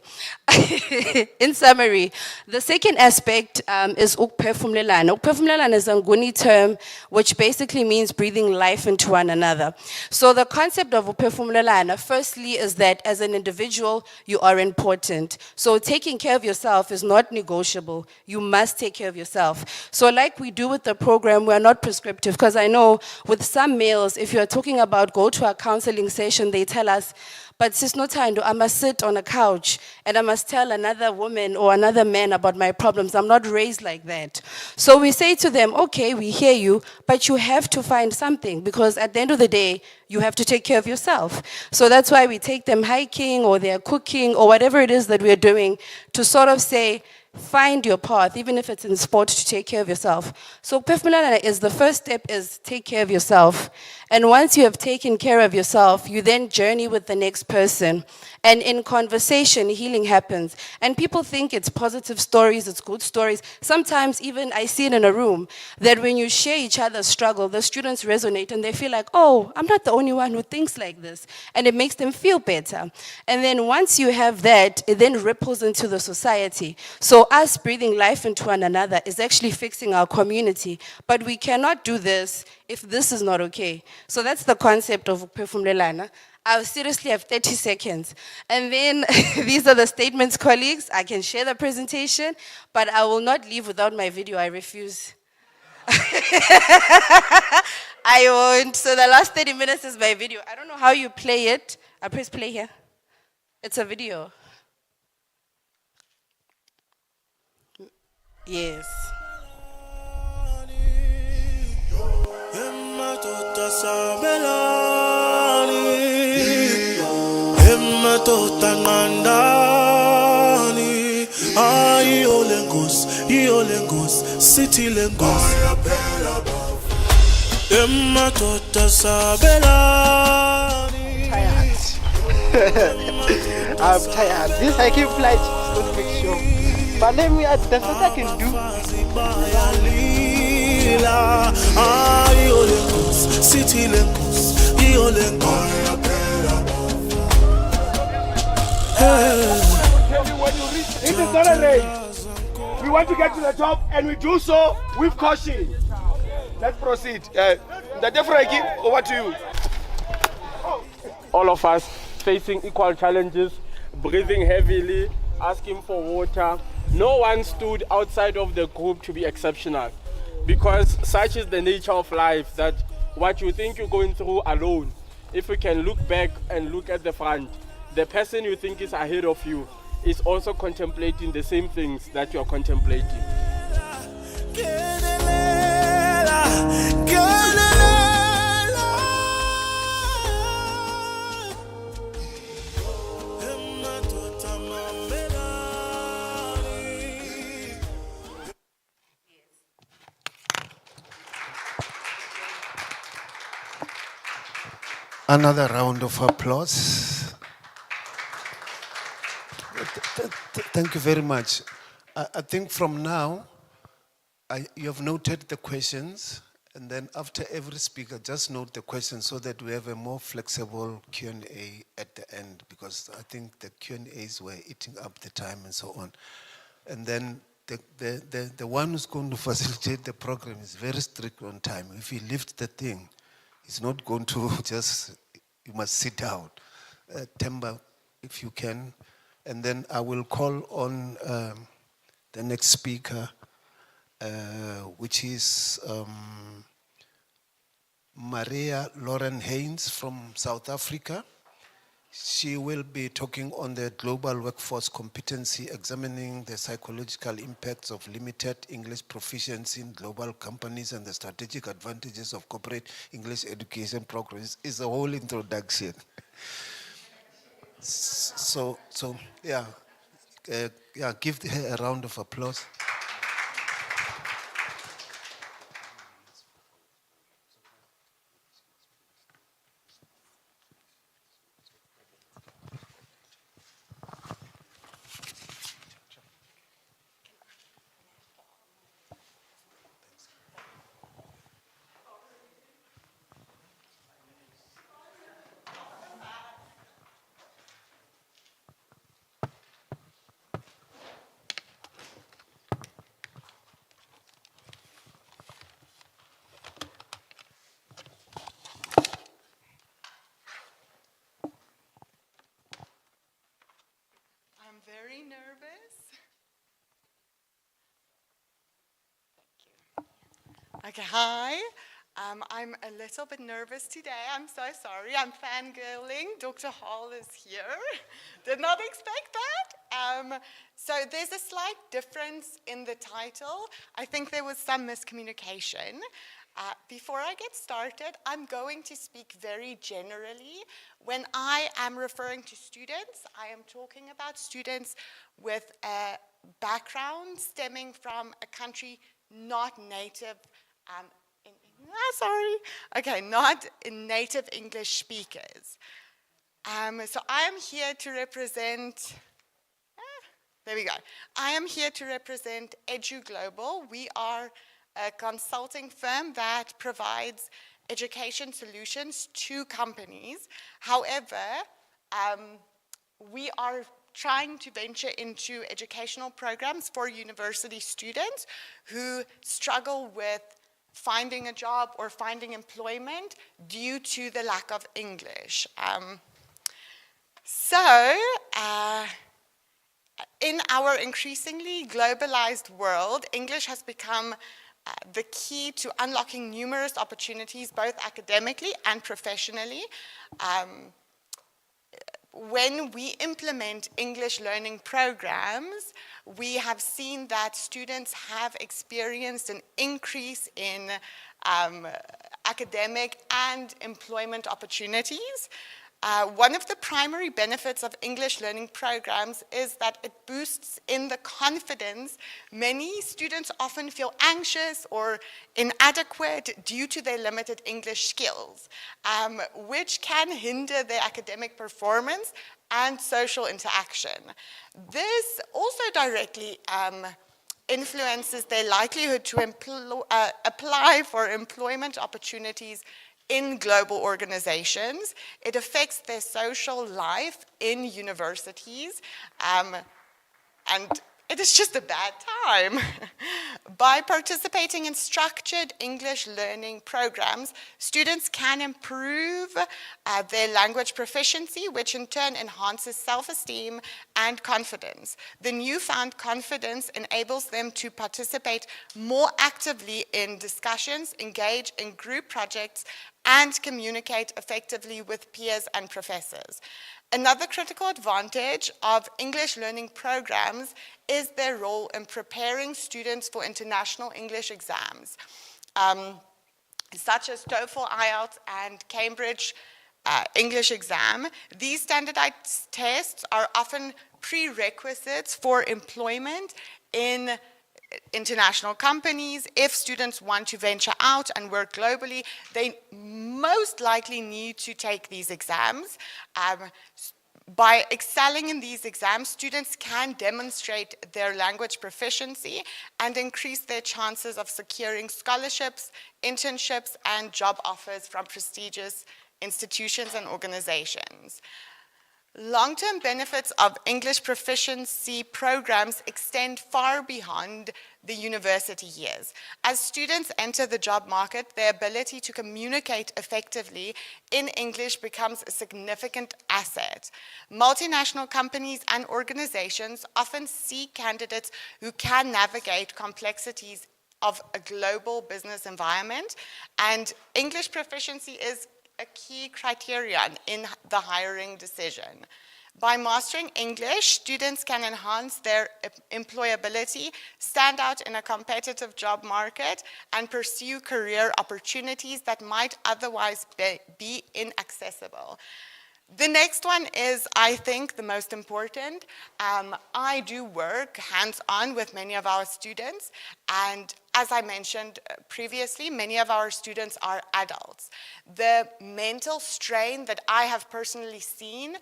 In summary, the second aspect is ukuphefumlelana. Ukuphefumlelana is a Nguni term which basically means breathing life into one another. So the concept of ukuphefumlelana, firstly, is that as an individual, you are important. So taking care of yourself is not negotiable. You must take care of yourself. So like we do with the program, we're not prescriptive, because I know with some males, if you're talking about go to a counseling session, they tell us, but sis Nothando, I must sit on a couch and I must tell another woman or another man about my problems. I'm not raised like that. So we say to them, okay, we hear you, but you have to find something, because at the end of the day, you have to take care of yourself. So that's why we take them hiking or they're cooking or whatever it is that we're doing to sort of say, find your path, even if it's in sport, to take care of yourself. So Pefmilana is the first step is take care of yourself. And once you have taken care of yourself, you then journey with the next person. And in conversation, healing happens. And people think it's positive stories, it's good stories. Sometimes even I see it in a room that when you share each other's struggle, the students resonate and they feel like, oh, I'm not the only one who thinks like this. And it makes them feel better. And then once you have that, it then ripples into the society. So us breathing life into one another is actually fixing our community. But we cannot do this if this is not okay. So that's the concept of Pefumlelana. I'll seriously have 30 seconds. And then these are the statements, colleagues. I can share the presentation, but I will not leave without my video. I refuse. I won't. So the last 30 minutes is my video. I don't know how you play it. I press play here. It's a video. Yes. City lengos I'm tired. This hiking flight is not make sure. But let me add, there's what I can do. City lengos It is not a race. We want to get to the top, and we do so with caution. Let's proceed. The different give over to you. All of us facing equal challenges, breathing heavily, asking for water. No one stood outside of the group to be exceptional, because such is the nature of life, that what you think you're going through alone, if you can look back and look at the front, the person you think is ahead of you is also contemplating the same things that you are contemplating. Another round of applause. Thank you very much. I think from now, you have noted the questions, and then after every speaker, just note the questions so that we have a more flexible Q&A at the end, because I think the Q&As were eating up the time and so on. And then the one who's going to facilitate the program is very strict on time. If he lifts the thing, he's not going to just, you must sit down. Temba, if you can. And then I will call on the next speaker, which is Maria Lauren Haynes from South Africa. She will be talking on the global workforce competency, examining the psychological impacts of limited English proficiency in global companies and the strategic advantages of corporate English education programs. It's a whole introduction. So yeah, give her a round of applause. I'm very nervous. Okay, hi. I'm a little bit nervous today. I'm so sorry. I'm fangirling. Dr. Hall is here. Did not expect that. So there's a slight difference in the title. I think there was some miscommunication. Before I get started, I'm going to speak very generally. When I am referring to students, I am talking about students with a background stemming from a country not native not native English speakers. So I am here to represent, there we go. I am here to represent Edu Global. We are a consulting firm that provides education solutions to companies. However, we are trying to venture into educational programs for university students who struggle with finding a job or finding employment due to the lack of English. In our increasingly globalized world, English has become the key to unlocking numerous opportunities, both academically and professionally. When we implement English learning programs, we have seen that students have experienced an increase in academic and employment opportunities. One of the primary benefits of English learning programs is that it boosts in the confidence. Many students often feel anxious or inadequate due to their limited English skills, which can hinder their academic performance and social interaction. This also directly influences their likelihood to apply for employment opportunities in global organizations. It affects their social life in universities, and it is just a bad time. By participating in structured English learning programs, students can improve their language proficiency, which in turn enhances self-esteem and confidence. The newfound confidence enables them to participate more actively in discussions, engage in group projects, and communicate effectively with peers and professors. Another critical advantage of English learning programs is their role in preparing students for international English exams, such as TOEFL, IELTS, and Cambridge English exam. These standardized tests are often prerequisites for employment in international companies. If students want to venture out and work globally, they most likely need to take these exams. By excelling in these exams, students can demonstrate their language proficiency and increase their chances of securing scholarships, internships, and job offers from prestigious institutions and organizations. Long-term benefits of English proficiency programs extend far beyond the university years. As students enter the job market, their ability to communicate effectively in English becomes a significant asset. Multinational companies and organizations often seek candidates who can navigate complexities of a global business environment, and English proficiency is a key criterion in the hiring decision. By mastering English, students can enhance their employability, stand out in a competitive job market, and pursue career opportunities that might otherwise be inaccessible. The next one is, I think, the most important. I do work hands-on with many of our students, and as I mentioned previously, many of our students are adults. The mental strain that I have personally seen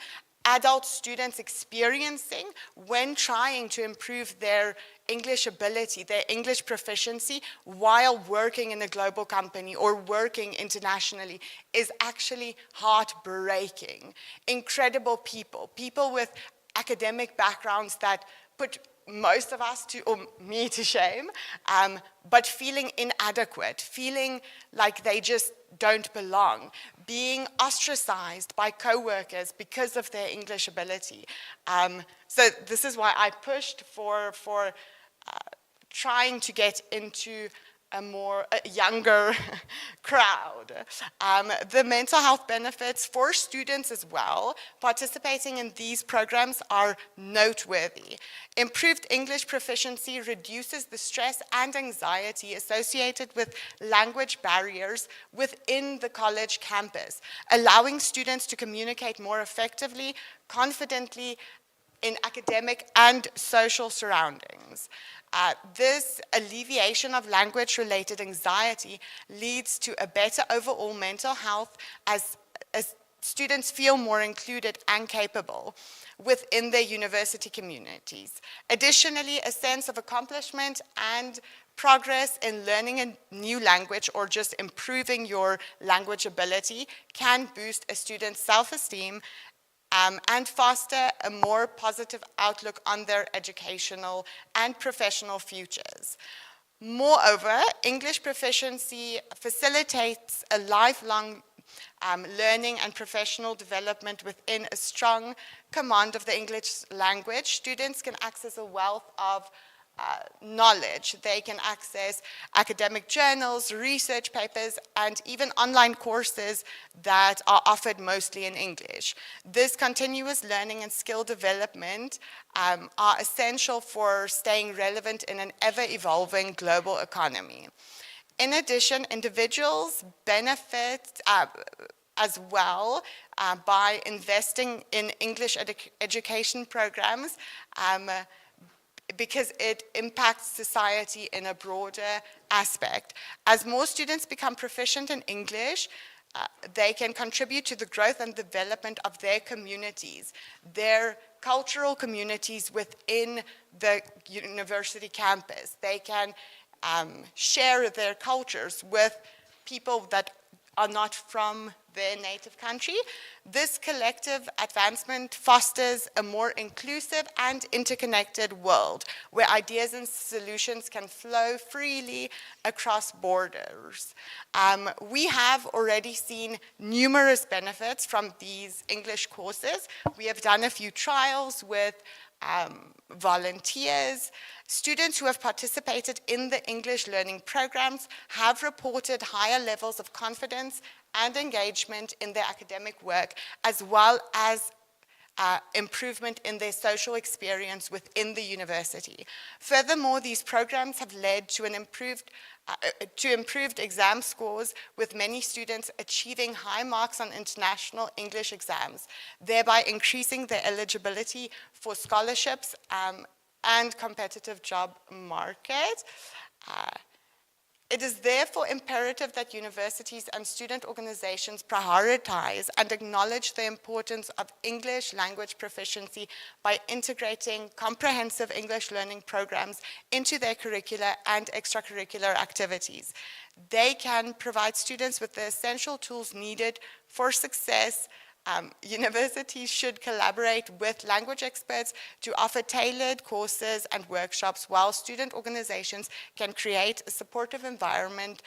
adult students experiencing when trying to improve their English ability, their English proficiency, while working in a global company or working internationally is actually heartbreaking. Incredible people, people with academic backgrounds that put most of us to, or me to shame, but feeling inadequate, feeling like they just don't belong, being ostracized by coworkers because of their English ability. So this is why I pushed for trying to get into a younger crowd. The mental health benefits for students as well participating in these programs are noteworthy. Improved English proficiency reduces the stress and anxiety associated with language barriers within the college campus, allowing students to communicate more effectively, confidently, in academic and social surroundings. This alleviation of language-related anxiety leads to a better overall mental health as students feel more included and capable within their university communities. Additionally, a sense of accomplishment and progress in learning a new language or just improving your language ability can boost a student's self-esteem and foster a more positive outlook on their educational and professional futures. Moreover, English proficiency facilitates a lifelong learning and professional development within a strong command of the English language. Students can access a wealth of knowledge. They can access academic journals, research papers, and even online courses that are offered mostly in English. This continuous learning and skill development are essential for staying relevant in an ever-evolving global economy. In addition, individuals benefit as well by investing in English education programs because it impacts society in a broader aspect. As more students become proficient in English, they can contribute to the growth and development of their communities, their cultural communities within the university campus. They can share their cultures with people that are not from their native country. This collective advancement fosters a more inclusive and interconnected world where ideas and solutions can flow freely across borders. We have already seen numerous benefits from these English courses. We have done a few trials with volunteers. Students who have participated in the English learning programs have reported higher levels of confidence and engagement in their academic work, as well as improvement in their social experience within the university. Furthermore, these programs have led to improved exam scores, with many students achieving high marks on international English exams, thereby increasing their eligibility for scholarships and competitive job market. It is therefore imperative that universities and student organizations prioritize and acknowledge the importance of English language proficiency by integrating comprehensive English learning programs into their curricula and extracurricular activities. They can provide students with the essential tools needed for success. Universities should collaborate with language experts to offer tailored courses and workshops, while student organizations can create a supportive environment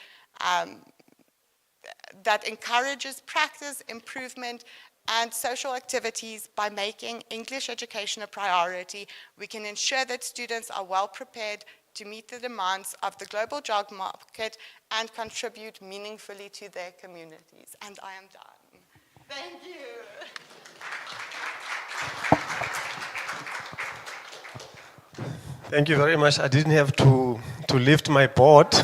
that encourages practice, improvement, and social activities. By making English education a priority, we can ensure that students are well prepared to meet the demands of the global job market and contribute meaningfully to their communities. And I am done. Thank you. Thank you very much. I didn't have to lift my board.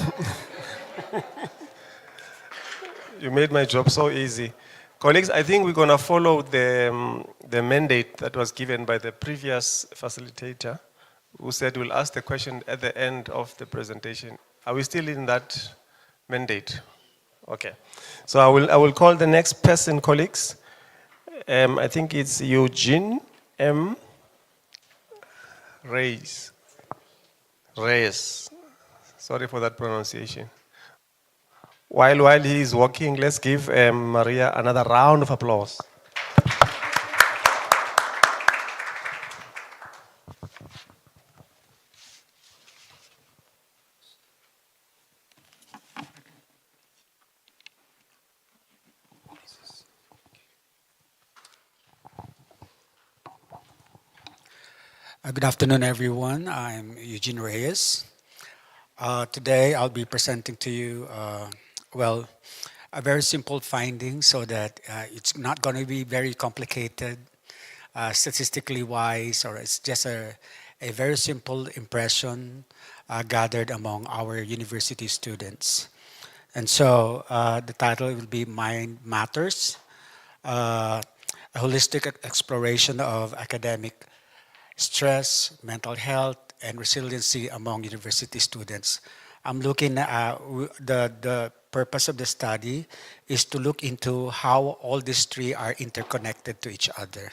You made my job so easy. Colleagues, I think we're going to follow the mandate that was given by the previous facilitator, who said we'll ask the question at the end of the presentation. Are we still in that mandate? Okay. So I will call the next person, colleagues. I think it's Eugene M. Reyes. Sorry for that pronunciation. While he is walking, let's give Maria another round of applause. Good afternoon, everyone. I'm Eugene Reyes. Today, I'll be presenting to you, a very simple finding so that it's not going to be very complicated, statistically wise, or it's just a very simple impression gathered among our university students. And so the title will be Mind Matters, a holistic exploration of academic stress, mental health, and resiliency among university students. I'm looking at the purpose of the study is to look into how all these three are interconnected to each other.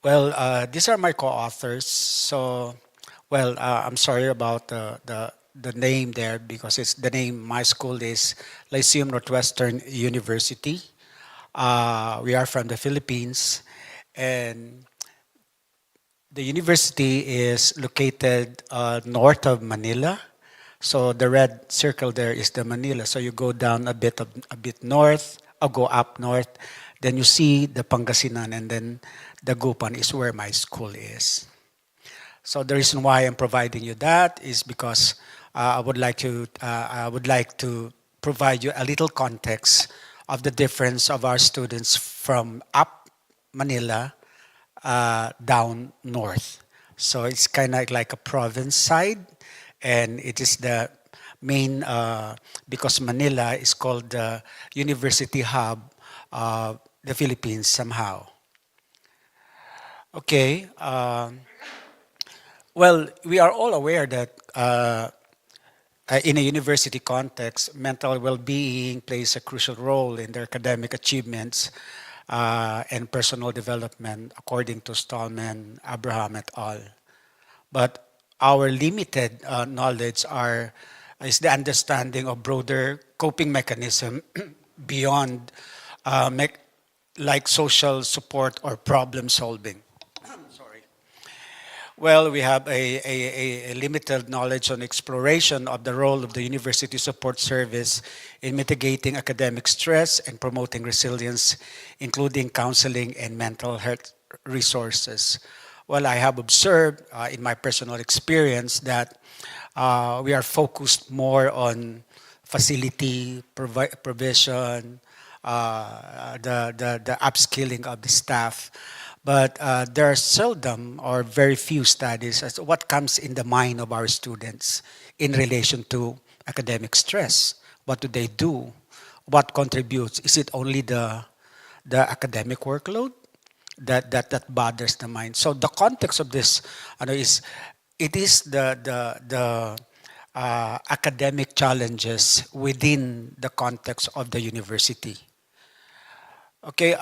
Well, these are my co-authors. So, I'm sorry about the name there because it's the name. My school is Lyceum Northwestern University. We are from the Philippines. And the university is located north of Manila. So the red circle there is the Manila. So you go down a bit north, or go up north, then you see the Pangasinan, and then the Gupan is where my school is. So the reason why I'm providing you that is because I would like to provide you a little context of the difference of our students from up Manila down north. So it's kind of like a province side, and it is the main, because Manila is called the university hub of the Philippines somehow. Okay, we are all aware that in a university context, mental well-being plays a crucial role in their academic achievements and personal development, according to Stallman, Abraham et al. But our limited knowledge is the understanding of broader coping mechanism beyond like social support or problem solving. Well, we have a limited knowledge on exploration of the role of the University Support Service in mitigating academic stress and promoting resilience, including counseling and mental health resources. Well, I have observed in my personal experience that we are focused more on facility provision, the upskilling of the staff. But there are seldom or very few studies as to what comes in the mind of our students in relation to academic stress. What do they do? What contributes? Is it only the academic workload? that bothers the mind. So the context of this is it is the academic challenges within the context of the university. Okay,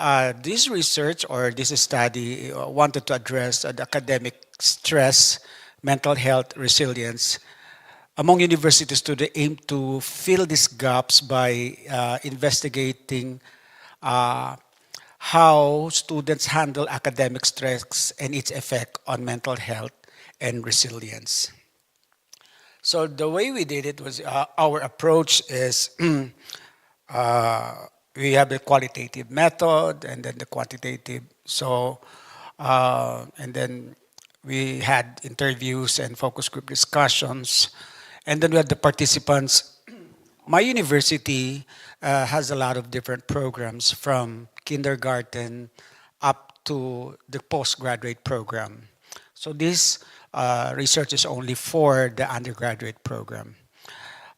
this research or this study wanted to address the academic stress, mental health, resilience among university students. Aim to fill these gaps by investigating uh, how students handle academic stress and its effect on mental health and resilience. So the way we did it was our approach is uh, we have the qualitative method and then the quantitative. So and then we had interviews and focus group discussions, and then we had the participants. My university has a lot of different programs from kindergarten up to the postgraduate program. So this research is only for the undergraduate program.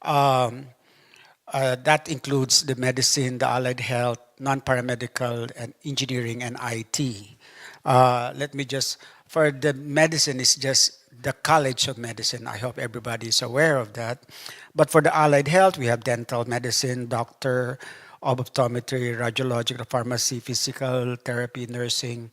Um, that includes the medicine, the allied health, non-paramedical, and engineering and IT. Let me just, for the medicine, it's just the College of Medicine. I hope everybody is aware of that. But for the allied health, we have dental medicine, doctor, optometry, radiological pharmacy, physical therapy, nursing,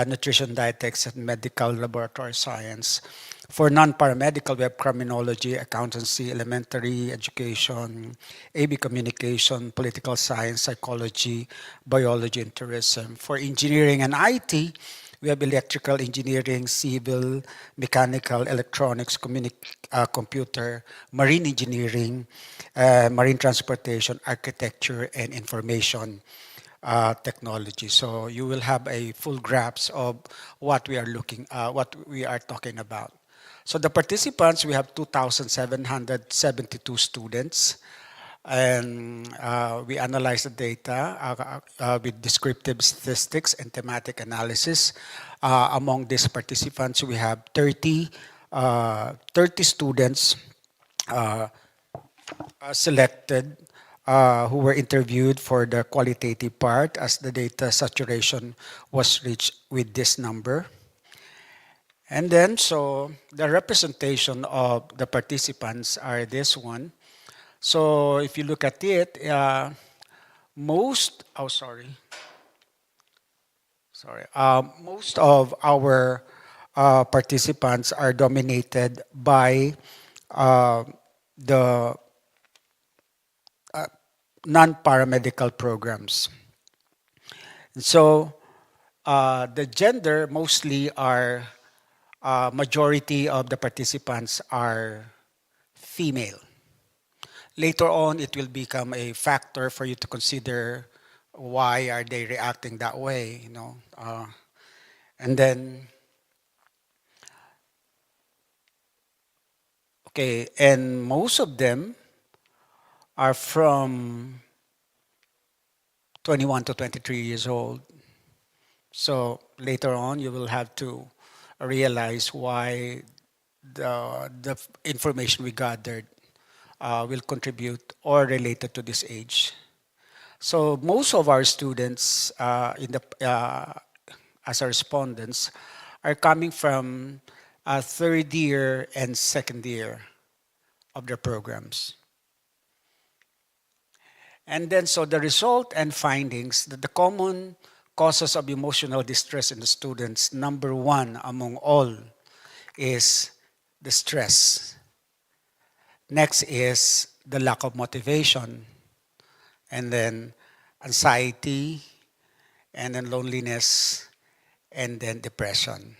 nutrition, dietetics, and medical laboratory science. For non-paramedical, we have criminology, accountancy, elementary education, AB communication, political science, psychology, biology, and tourism. For engineering and IT, we have electrical engineering, civil, mechanical, electronics, computer, marine engineering, marine transportation, architecture, and information technology. So you will have a full grasp of what we are talking about. So the participants, we have 2,772 students, and we analyze the data with descriptive statistics and thematic analysis. Among these participants, we have 30 students selected who were interviewed for the qualitative part, as the data saturation was reached with this number. And then, so the representation of the participants are this one. So if you look at it, most of our participants are dominated by the non-paramedical programs. And so the gender mostly are majority of the participants are female. Later on, it will become a factor for you to consider why are they reacting that way, and then, okay, and most of them are from 21 to 23 years old. So later on, you will have to realize why the information we gathered will contribute or related to this age. So most of our students as our respondents are coming from third year and second year of their programs. And then, so the result and findings, that the common causes of emotional distress in the students, number one among all is the stress. Next is the lack of motivation, and then anxiety, and then loneliness, and then depression.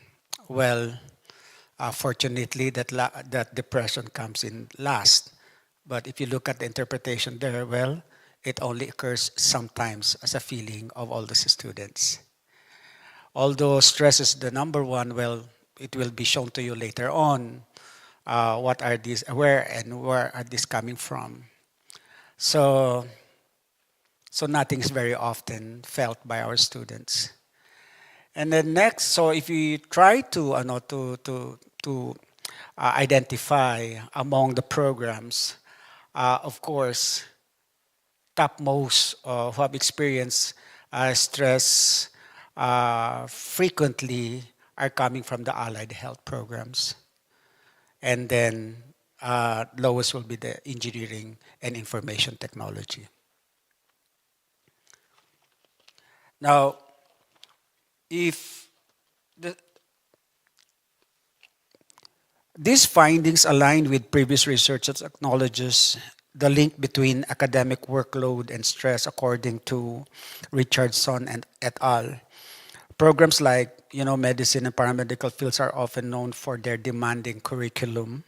Well, fortunately, that depression comes in last. But if you look at the interpretation there, well, it only occurs sometimes as a feeling of all the students. Although stress is the number one, well, it will be shown to you later on what are these, where are these coming from. So nothing is very often felt by our students. And then next, so if you try to identify among the programs, of course, topmost who have experienced stress frequently are coming from the allied health programs. And then lowest will be the engineering and information technology. Now, if the, these findings align with previous research that acknowledges the link between academic workload and stress, according to Richardson and et al. Programs like medicine and paramedical fields are often known for their demanding curriculum,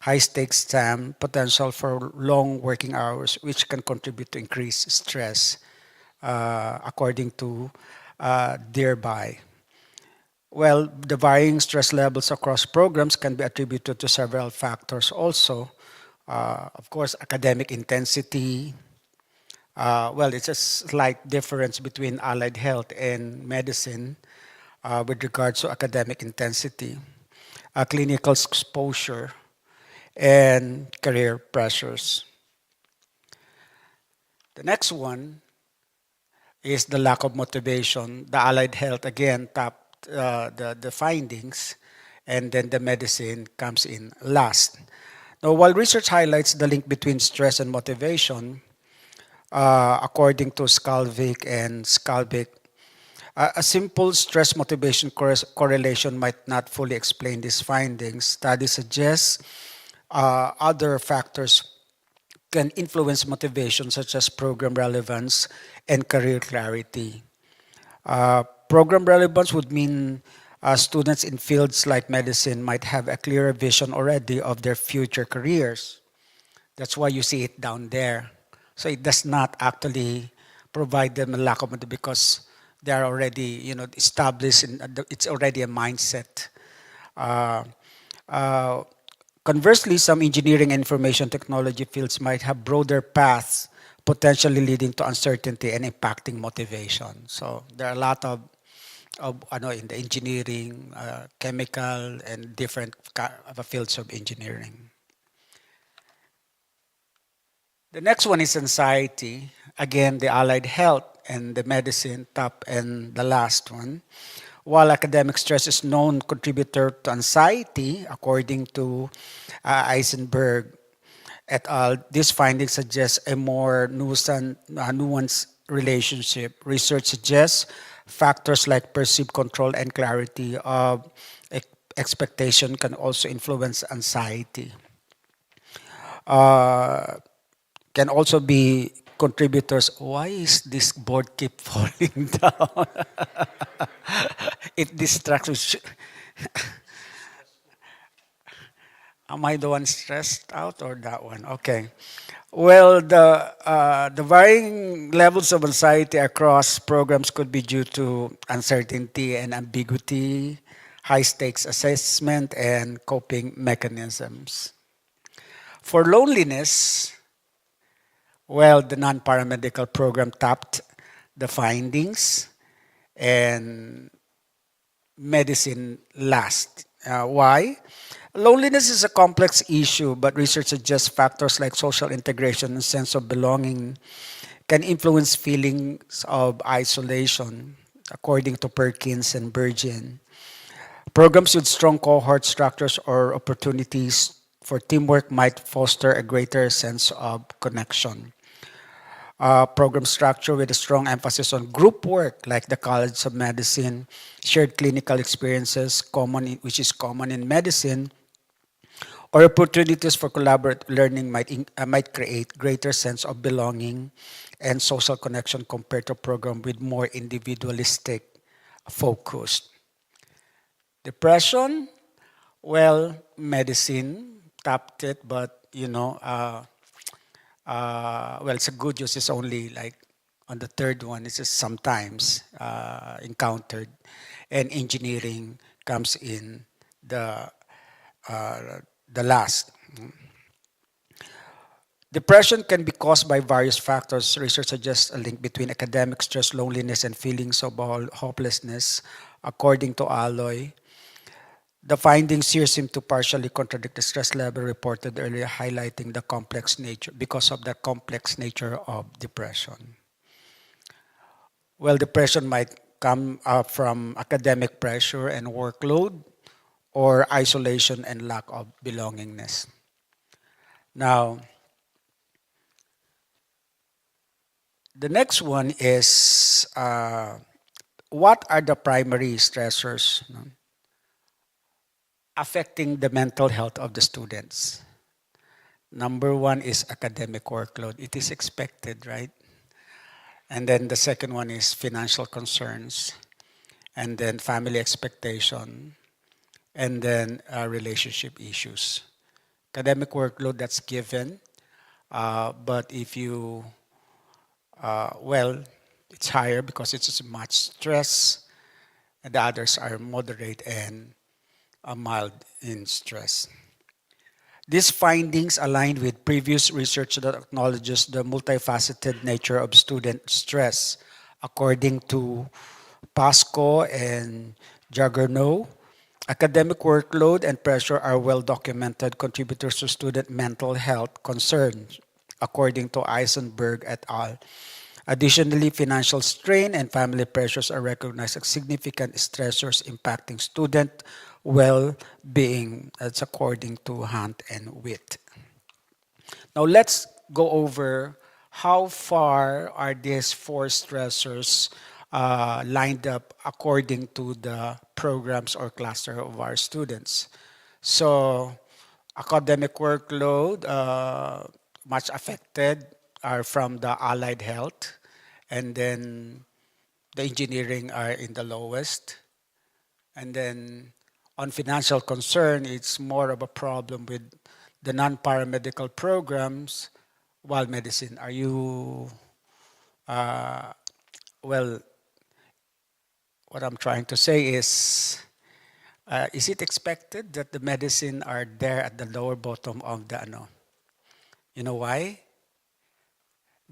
high stakes exam, potential for long working hours, which can contribute to increased stress, according to thereby. Well, the varying stress levels across programs can be attributed to several factors also. Of course, academic intensity. Well, it's a slight difference between allied health and medicine with regards to academic intensity, clinical exposure, and career pressures. The next one is the lack of motivation. The allied health, again, topped the findings, and then the medicine comes in last. Now, while research highlights the link between stress and motivation, according to Skalvik and Skalvik, a simple stress motivation correlation might not fully explain these findings. Studies suggest other factors can influence motivation, such as program relevance and career clarity. Program relevance would mean students in fields like medicine might have a clearer vision already of their future careers. That's why you see it down there. So it does not actually provide them a lack of motivation because they are already, established. It's already a mindset. Uh, uh, Conversely, some engineering and information technology fields might have broader paths, potentially leading to uncertainty and impacting motivation. So there are a lot of in the engineering, chemical, and different fields of engineering. The next one is anxiety. Again, the allied health and the medicine, top, and the last one. While academic stress is known contributor to anxiety, according to Eisenberg et al., this finding suggests a more nuanced relationship. Research suggests factors like perceived control and clarity of expectation can also influence anxiety. Can also be contributors. Why is this board keep falling down? It distracts me. Am I the one stressed out or that one? Okay. Well, the varying levels of anxiety across programs could be due to uncertainty and ambiguity, high stakes assessment, and coping mechanisms. For loneliness, well, the non-paramedical program topped the findings and medicine last. Why? Loneliness is a complex issue, but research suggests factors like social integration and sense of belonging can influence feelings of isolation, according to Perkins and Burgin. Programs with strong cohort structures or opportunities for teamwork might foster a greater sense of connection. Program structure with a strong emphasis on group work, like the College of Medicine, shared clinical experiences, which is common in medicine, or opportunities for collaborative learning might create greater sense of belonging and social connection compared to a program with more individualistic focus. Depression, well, medicine tapped it, but well, it's a good news. It's only like on the third one. It's just sometimes encountered, and engineering comes in the last. Depression can be caused by various factors. Research suggests a link between academic stress, loneliness, and feelings of hopelessness, according to Alloy. The findings here seem to partially contradict the stress level reported earlier, highlighting the complex nature because of the complex nature of depression. Well, depression might come from academic pressure and workload, or isolation and lack of belongingness. Now, the next one is what are the primary stressors affecting the mental health of the students? Number one is academic workload. It is expected, right? And then the second one is financial concerns, and then family expectation, and then relationship issues. Academic workload, that's given. But if you, well, it's higher because it's much stress, and the others are moderate and mild in stress. These findings align with previous research that acknowledges the multifaceted nature of student stress. According to Pasco and Jaggerno, academic workload and pressure are well documented contributors to student mental health concerns, according to Eisenberg et al. Additionally, financial strain and family pressures are recognized as significant stressors impacting student well-being. That's according to Hunt and Witt. Now let's go over how far are these four stressors lined up according to the programs or cluster of our students. So academic workload, much affected are from the allied health, and then the engineering are in the lowest. And then on financial concern, it's more of a problem with the non-paramedical programs, while medicine. Are you, well, what I'm trying to say is it expected that the medicine are there at the lower bottom of the ano? You know why?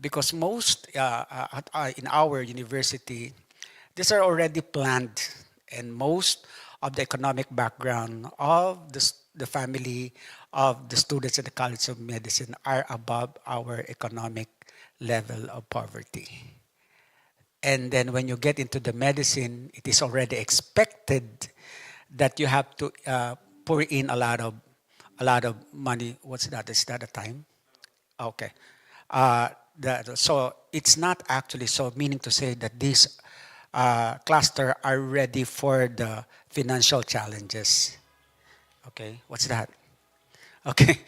Because most in our university, these are already planned, and most of the economic background of the family of the students in the College of Medicine are above our economic level of poverty. And then when you get into the medicine, it is already expected that you have to pour in a lot of money. What's that? Is that a time? Okay. So it's not actually so meaning to say that these cluster are ready for the financial challenges. Okay, what's that? Okay.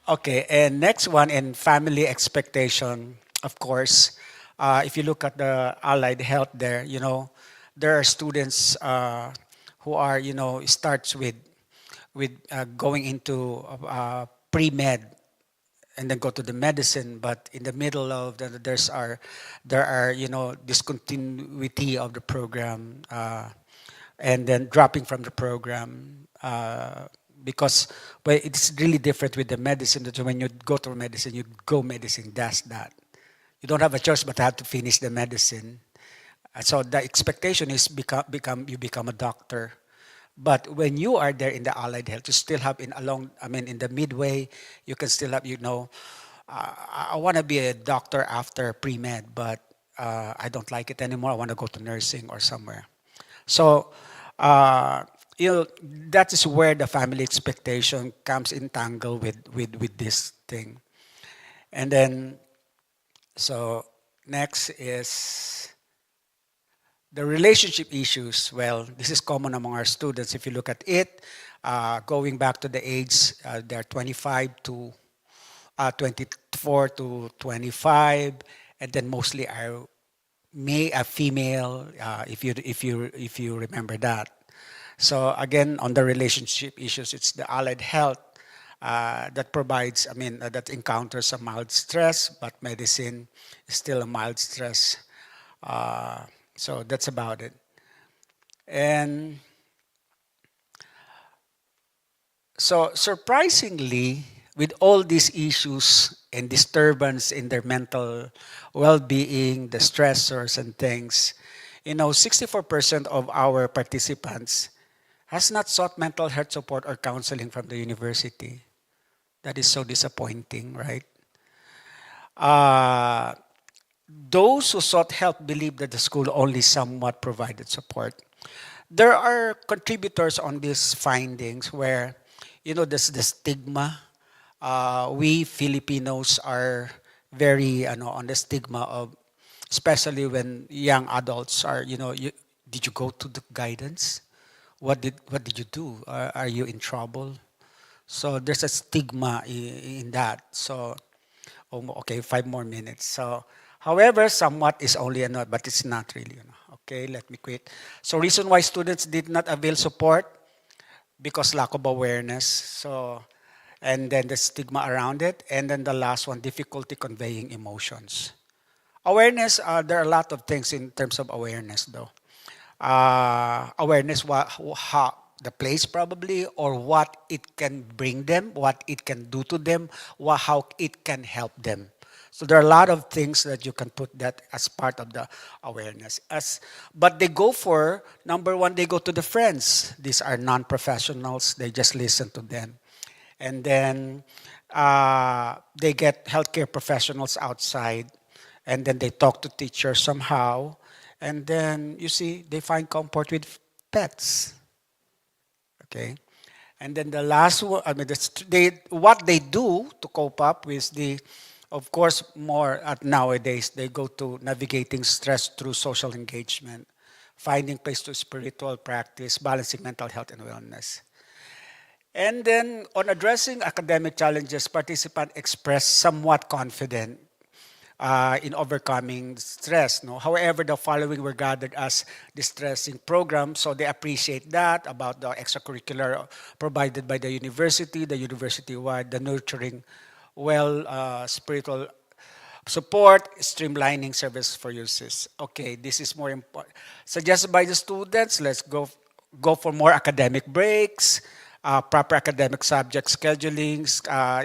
Okay, and next one in family expectation, of course, if you look at the allied health there, there are students who are, starts with going into pre-med and then go to the medicine, but in the middle of there are discontinuity of the program, and then dropping from the program, because it's really different with the medicine. That when you go to medicine, you go medicine, that's that. You don't have a choice but to have to finish the medicine. So the expectation is you become a doctor. But when you are there in the allied health, you still have in the midway, you can still have, I want to be a doctor after pre-med, but I don't like it anymore. I want to go to nursing or somewhere. So, that is where the family expectation comes entangled with this thing. And then, so next is the relationship issues. Well, this is common among our students. If you look at it, going back to the age, they're 25 to 24 to 25, and then mostly are female. If you remember that. So again, on the relationship issues, it's the allied health that provides. That encounters a mild stress, but medicine is still a mild stress. So that's about it. And so surprisingly, with all these issues and disturbance in their mental well-being, the stressors and things, 64% of our participants has not sought mental health support or counseling from the university. That is so disappointing, right? those who sought help believe that the school only somewhat provided support. There are contributors on these findings where, there's the stigma. We Filipinos are very, on the stigma of, especially when young adults are, did you go to the guidance? What did you do? Are you in trouble? So there's a stigma in that. So, okay, 5 more minutes. So, however, somewhat is only enough, but it's not really enough. Okay, let me quit. So, reason why students did not avail support because lack of awareness. So, and then the stigma around it, and then the last one, difficulty conveying emotions. Awareness. There are a lot of things in terms of awareness, though. Awareness how the place probably, or what it can bring them, what it can do to them, how it can help them. So there are a lot of things that you can put that as part of the awareness. But they go for, number one, they go to the friends. These are non-professionals. They just listen to them. And then they get healthcare professionals outside, and then they talk to teachers somehow, and then you see they find comfort with pets. Okay, and then the last one, I mean, what they do to cope up with the, of course, more at nowadays they go to navigating stress through social engagement, finding place to spiritual practice, balancing mental health and wellness. And then on addressing academic challenges, participants express somewhat confident in overcoming stress. No? However, the following were gathered as distressing programs, so they appreciate that about the extracurricular provided by the university-wide, the nurturing, spiritual support, streamlining service for users. Okay, this is more important. Suggested by the students, let's go for more academic breaks, proper academic subject scheduling,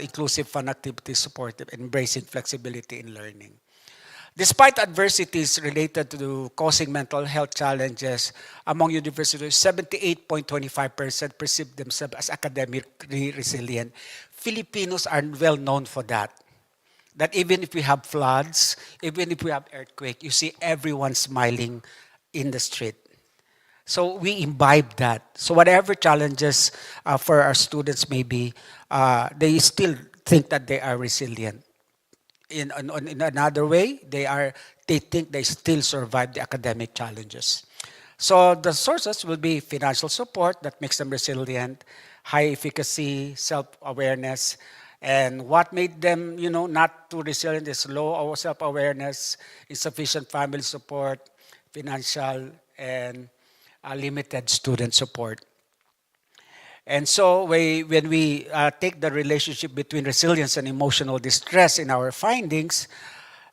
inclusive fun activities, supportive, embracing flexibility in learning. Despite adversities related to causing mental health challenges among universities, 78.25% perceive themselves as academically resilient. Filipinos are well known for that. That even if we have floods, even if we have earthquake, you see everyone smiling in the street. So we imbibe that. So whatever challenges for our students may be, they still think that they are resilient. In another way, they think they still survive the academic challenges. So the sources will be financial support that makes them resilient, high efficacy, self-awareness, and what made them, not too resilient is low self-awareness, insufficient family support, financial, and limited student support. And so when we take the relationship between resilience and emotional distress in our findings,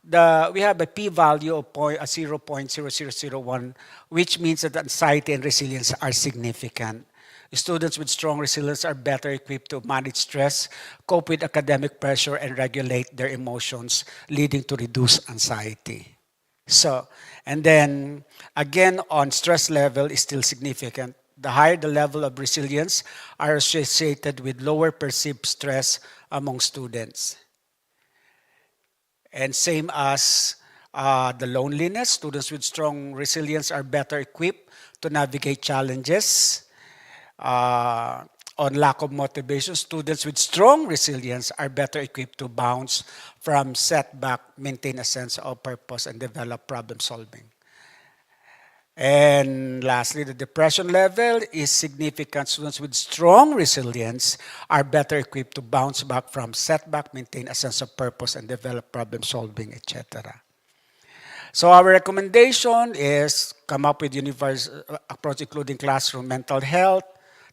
we have a p-value of 0.0001, which means that anxiety and resilience are significant. Students with strong resilience are better equipped to manage stress, cope with academic pressure, and regulate their emotions, leading to reduced anxiety. So, and then again, on stress level is still significant. The higher the level of resilience are associated with lower perceived stress among students. And same as the loneliness, students with strong resilience are better equipped to navigate challenges. On lack of motivation, students with strong resilience are better equipped to bounce from setback, maintain a sense of purpose, and develop problem solving. And lastly, the depression level is significant. Students with strong resilience are better equipped to bounce back from setback, maintain a sense of purpose, and develop problem solving, etc. So our recommendation is come up with universal approach including classroom mental health,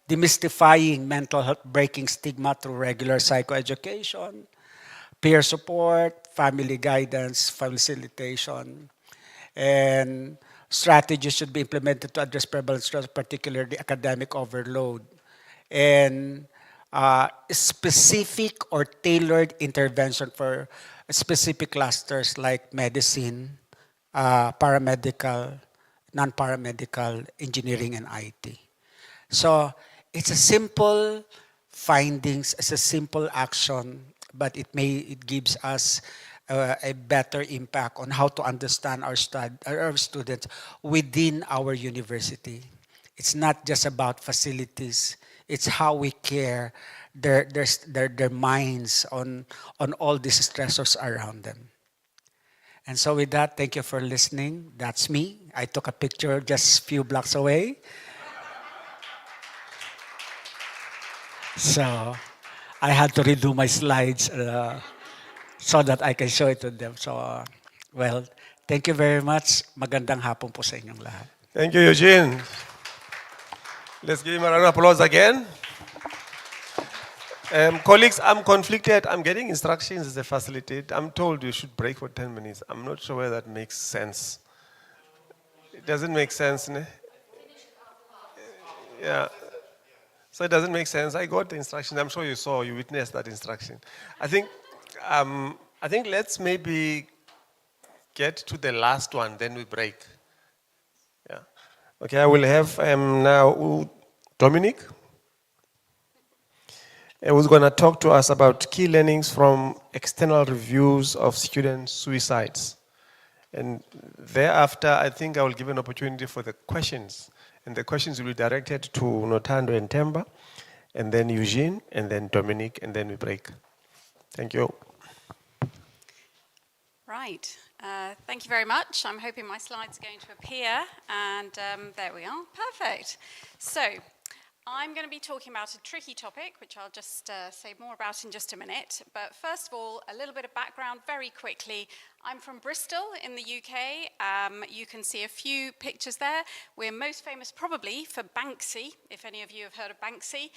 demystifying mental health, breaking stigma through regular psychoeducation, peer support, family guidance, facilitation, and strategies should be implemented to address prevalent stress, particularly academic overload, and specific or tailored intervention for specific clusters like medicine, paramedical, non-paramedical, engineering, and IT. So it's a simple findings, it's a simple action, but it gives us a better impact on how to understand our students within our university. It's not just about facilities. It's how we care their minds on all these stressors around them. And so with that, thank you for listening. That's me. I took a picture just a few blocks away. So I had to redo my slides so that I can show it to them. So, well, thank you very much. Magandang hapon po sa inyong lahat. Thank you, Eugene. Let's give him a round of applause again. Colleagues, I'm conflicted. I'm getting instructions as a facilitator. I'm told you should break for 10 minutes. I'm not sure whether that makes sense. It doesn't make sense, ne? Yeah. So it doesn't make sense. I got the instruction. I'm sure you saw, you witnessed that instruction. I think let's maybe get to the last one, then we break. Yeah. Okay, I will have now Dominic, who's going to talk to us about key learnings from external reviews of student suicides. And thereafter, I think I will give an opportunity for the questions. And the questions will be directed to Notando and Temba, and then Eugene, and then Dominic, and then we break. Thank you. Right. Thank you very much. I'm hoping my slides are going to appear, and there we are. Perfect. So I'm going to be talking about a tricky topic, which I'll just say more about in just a minute. But first of all, a little bit of background very quickly. I'm from Bristol in the UK. You can see a few pictures there. We're most famous probably for Banksy, if any of you have heard of Banksy.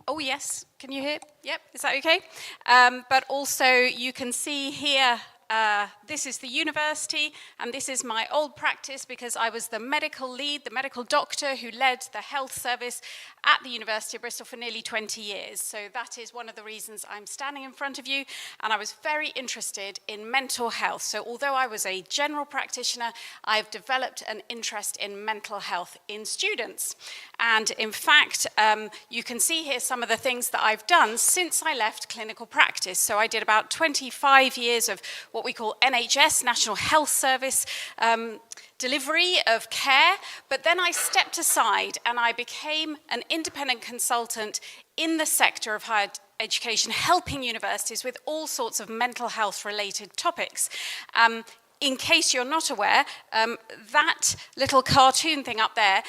Oh yes, can you hear? Yep, is that okay? But also you can see here, this is the university, and this is my old practice because I was the medical lead, the medical doctor who led the health service at the University of Bristol for nearly 20 years. So that is one of the reasons I'm standing in front of you, and I was very interested in mental health. So although I was a general practitioner, I've developed an interest in mental health in students. And in fact, you can see here some of the things that I've done since I left clinical practice. So I did about 25 years of what we call NHS, National Health Service, delivery of care, but then I stepped aside and I became an independent consultant in the sector of higher education, helping universities with all sorts of mental health related topics. In case you're not aware, that little cartoon thing up there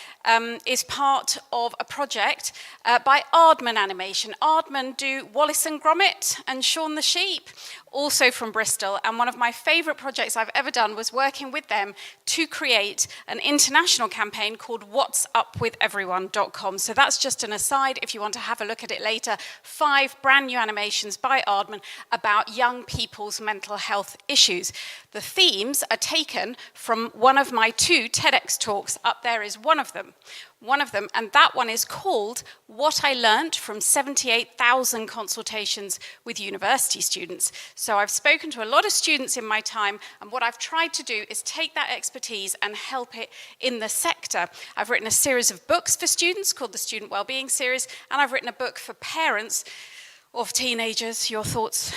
is part of a project by Aardman Animation. Aardman do Wallace and Gromit and Shaun the Sheep, also from Bristol. And one of my favorite projects I've ever done was working with them to create an international campaign called whatsupwitheveryone.com. So that's just an aside if you want to have a look at it later. 5 brand new animations by Aardman about young people's mental health issues. The themes are taken from one of my 2 TEDx talks. Up there is one of them, and that one is called What I Learned from 78,000 Consultations with University Students. So I've spoken to a lot of students in my time, and what I've tried to do is take that expertise and help it in the sector. I've written a series of books for students called the Student Wellbeing Series, and I've written a book for parents of teenagers. Your thoughts,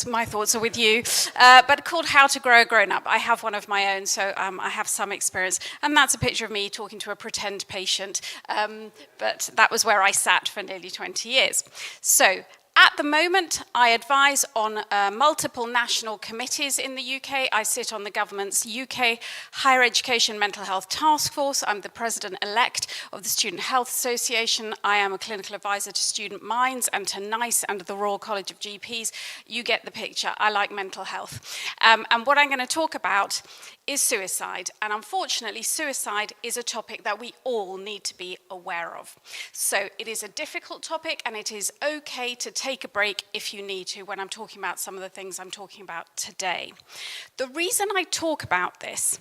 my thoughts are with you, but called How to Grow a Grown-Up. I have one of my own, so I have some experience, and that's a picture of me talking to a pretend patient, but that was where I sat for nearly 20 years. So at the moment, I advise on multiple national committees in the UK. I sit on the government's UK Higher Education Mental Health Task Force. I'm the president-elect of the Student Health Association. I am a clinical advisor to Student Minds and to NICE and the Royal College of GPs. You get the picture. I like mental health. And what I'm going to talk about is suicide. And unfortunately, suicide is a topic that we all need to be aware of. So it is a difficult topic, and it is okay to take a break if you need to when I'm talking about some of the things I'm talking about today. The reason I talk about this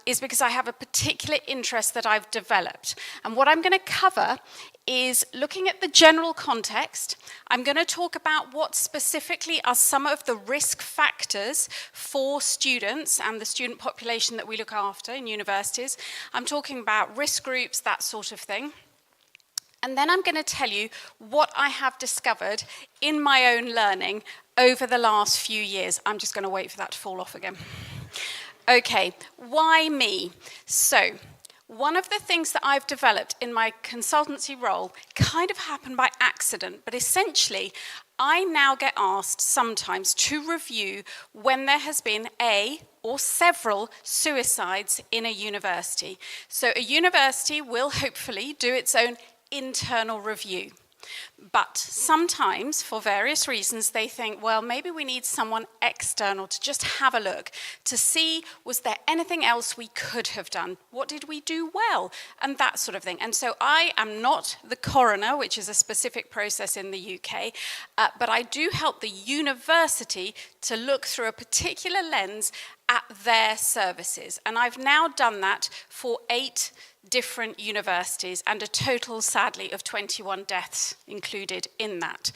is because I have a particular interest that I've developed. And what I'm going to cover is looking at the general context. I'm going to talk about what specifically are some of the risk factors for students and the student population that we look after in universities. I'm talking about risk groups, that sort of thing. And then I'm going to tell you what I have discovered in my own learning over the last few years. I'm just going to wait for that to fall off again. Okay, why me? So, one of the things that I've developed in my consultancy role kind of happened by accident, but essentially, I now get asked sometimes to review when there has been a or several suicides in a university. So a university will hopefully do its own internal review. But sometimes, for various reasons, they think, well, maybe we need someone external to just have a look, to see, was there anything else we could have done? What did we do well? And that sort of thing. And so I am not the coroner, which is a specific process in the UK, but I do help the university to look through a particular lens at their services. And I've now done that for 8 different universities and a total, sadly, of 21 deaths included in that.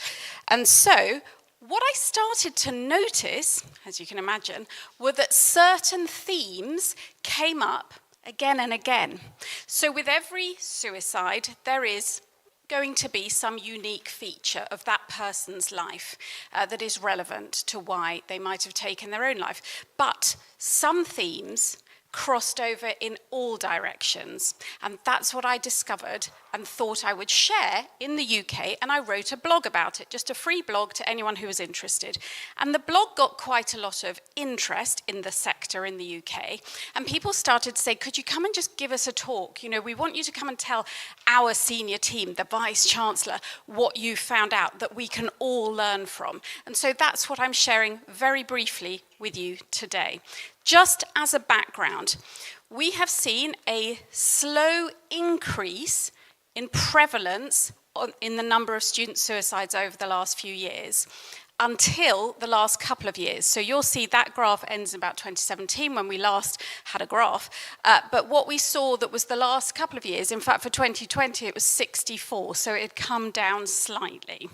And so what I started to notice, as you can imagine, were that certain themes came up again and again. So with every suicide, there is going to be some unique feature of that person's life that is relevant to why they might have taken their own life. But some themes crossed over in all directions. And that's what I discovered and thought I would share in the UK, and I wrote a blog about it, just a free blog to anyone who was interested. And the blog got quite a lot of interest in the sector in the UK, and people started to say, could you come and just give us a talk? You know, we want you to come and tell our senior team, the Vice-Chancellor, what you found out that we can all learn from. And so that's what I'm sharing very briefly with you today. Just as a background, we have seen a slow increase in prevalence in the number of student suicides over the last few years until the last couple of years. So you'll see that graph ends in about 2017 when we last had a graph. But what we saw that was the last couple of years, in fact for 2020 it was 64, so it had come down slightly.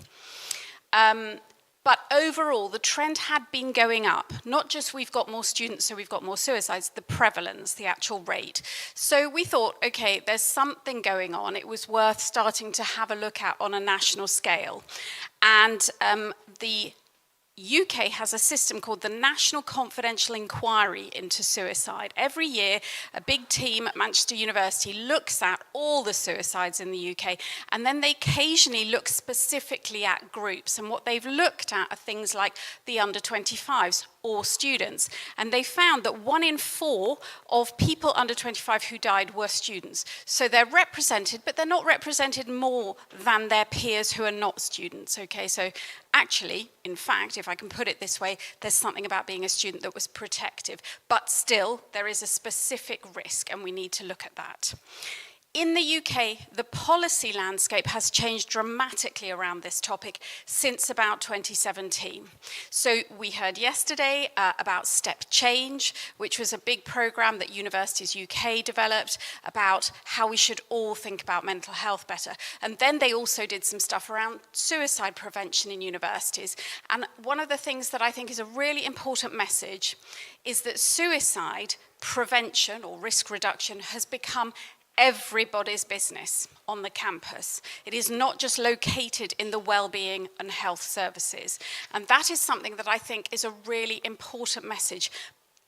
But overall, the trend had been going up. Not just we've got more students, so we've got more suicides, the prevalence, the actual rate. So we thought, okay, there's something going on. It was worth starting to have a look at on a national scale. And the UK has a system called the National Confidential Inquiry into Suicide. Every year, a big team at Manchester University looks at all the suicides in the UK, and then they occasionally look specifically at groups. And what they've looked at are things like the under 25s or students. And they found that 1 in 4 of people under 25 who died were students. So they're represented, but they're not represented more than their peers who are not students, okay? So actually, in fact, if I can put it this way, there's something about being a student that was protective, but still there is a specific risk and we need to look at that. In the UK, the policy landscape has changed dramatically around this topic since about 2017. So we heard yesterday about Step Change, which was a big program that Universities UK developed about how we should all think about mental health better. And then they also did some stuff around suicide prevention in universities. And one of the things that I think is a really important message is that suicide prevention or risk reduction has become everybody's business on the campus. It is not just located in the well-being and health services. And that is something that I think is a really important message,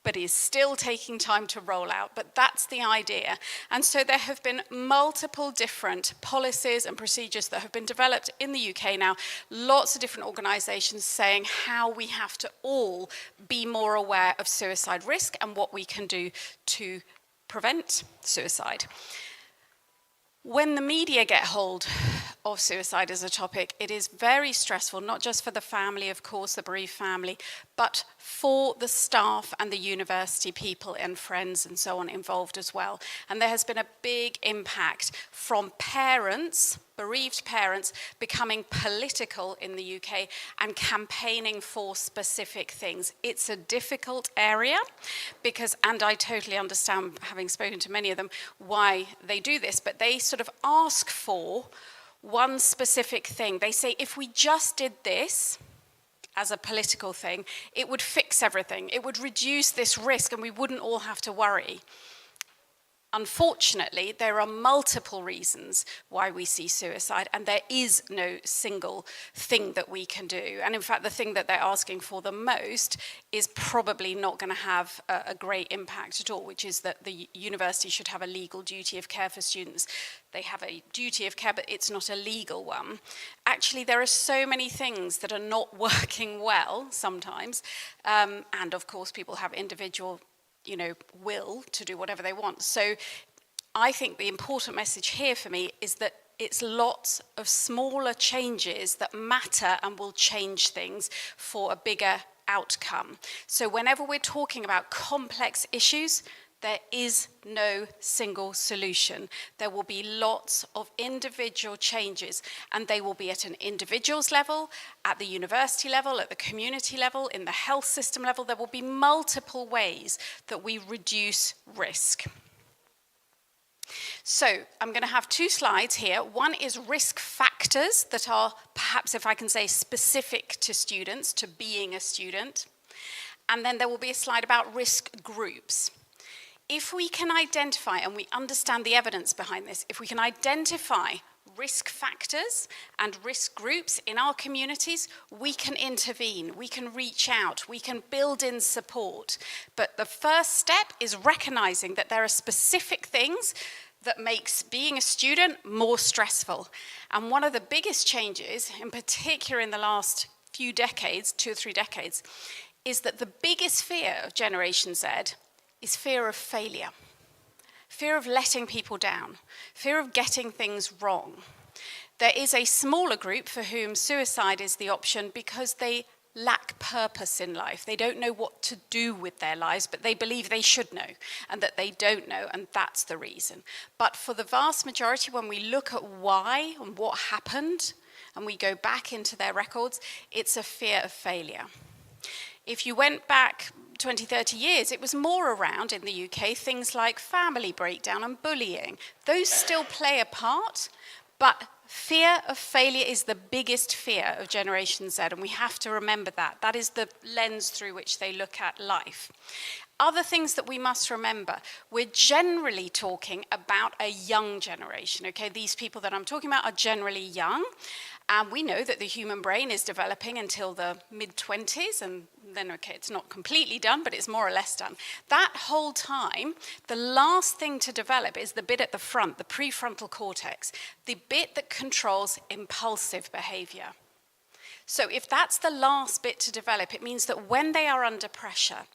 but is still taking time to roll out. But that's the idea. And so there have been multiple different policies and procedures that have been developed in the UK now, lots of different organisations saying how we have to all be more aware of suicide risk and what we can do to prevent suicide. When the media get hold of suicide as a topic, it is very stressful, not just for the family, of course, the bereaved family, but for the staff and the university people and friends and so on involved as well. And there has been a big impact from parents, bereaved parents, becoming political in the UK and campaigning for specific things. It's a difficult area because, and I totally understand, having spoken to many of them, why they do this, but they sort of ask for one specific thing. They say, if we just did this as a political thing, it would fix everything. It would reduce this risk and we wouldn't all have to worry. Unfortunately, there are multiple reasons why we see suicide, and there is no single thing that we can do. And in fact, the thing that they're asking for the most is probably not going to have a great impact at all, which is that the university should have a legal duty of care for students. They have a duty of care, but it's not a legal one. Actually, there are so many things that are not working well sometimes, and of course, people have individual will to do whatever they want. So I think the important message here for me is that it's lots of smaller changes that matter and will change things for a bigger outcome. So whenever we're talking about complex issues, there is no single solution. There will be lots of individual changes, and they will be at an individual's level, at the university level, at the community level, in the health system level. There will be multiple ways that we reduce risk. So I'm going to have two slides here. One is risk factors that are perhaps, if I can say, specific to students, to being a student. And then there will be a slide about risk groups. If we can identify, and we understand the evidence behind this, if we can identify risk factors and risk groups in our communities, we can intervene, we can reach out, we can build in support. But the first step is recognizing that there are specific things that makes being a student more stressful. And one of the biggest changes, in particular in the last few decades, 2 or 3 decades, is that the biggest fear of Generation Z is fear of failure, fear of letting people down, fear of getting things wrong. There is a smaller group for whom suicide is the option because they lack purpose in life. They don't know what to do with their lives, but they believe they should know and that they don't know, and that's the reason. But for the vast majority, when we look at why and what happened, and we go back into their records, it's a fear of failure. If you went back 20, 30 years, it was more around in the UK, things like family breakdown and bullying. Those still play a part, but fear of failure is the biggest fear of Generation Z, and we have to remember that. That is the lens through which they look at life. Other things that we must remember, we're generally talking about a young generation, okay? These people that I'm talking about are generally young, and we know that the human brain is developing until the mid-20s, and then, okay, it's not completely done, but it's more or less done. That whole time, the last thing to develop is the bit at the front, the prefrontal cortex, the bit that controls impulsive behavior. So if that's the last bit to develop, it means that when they are under pressure,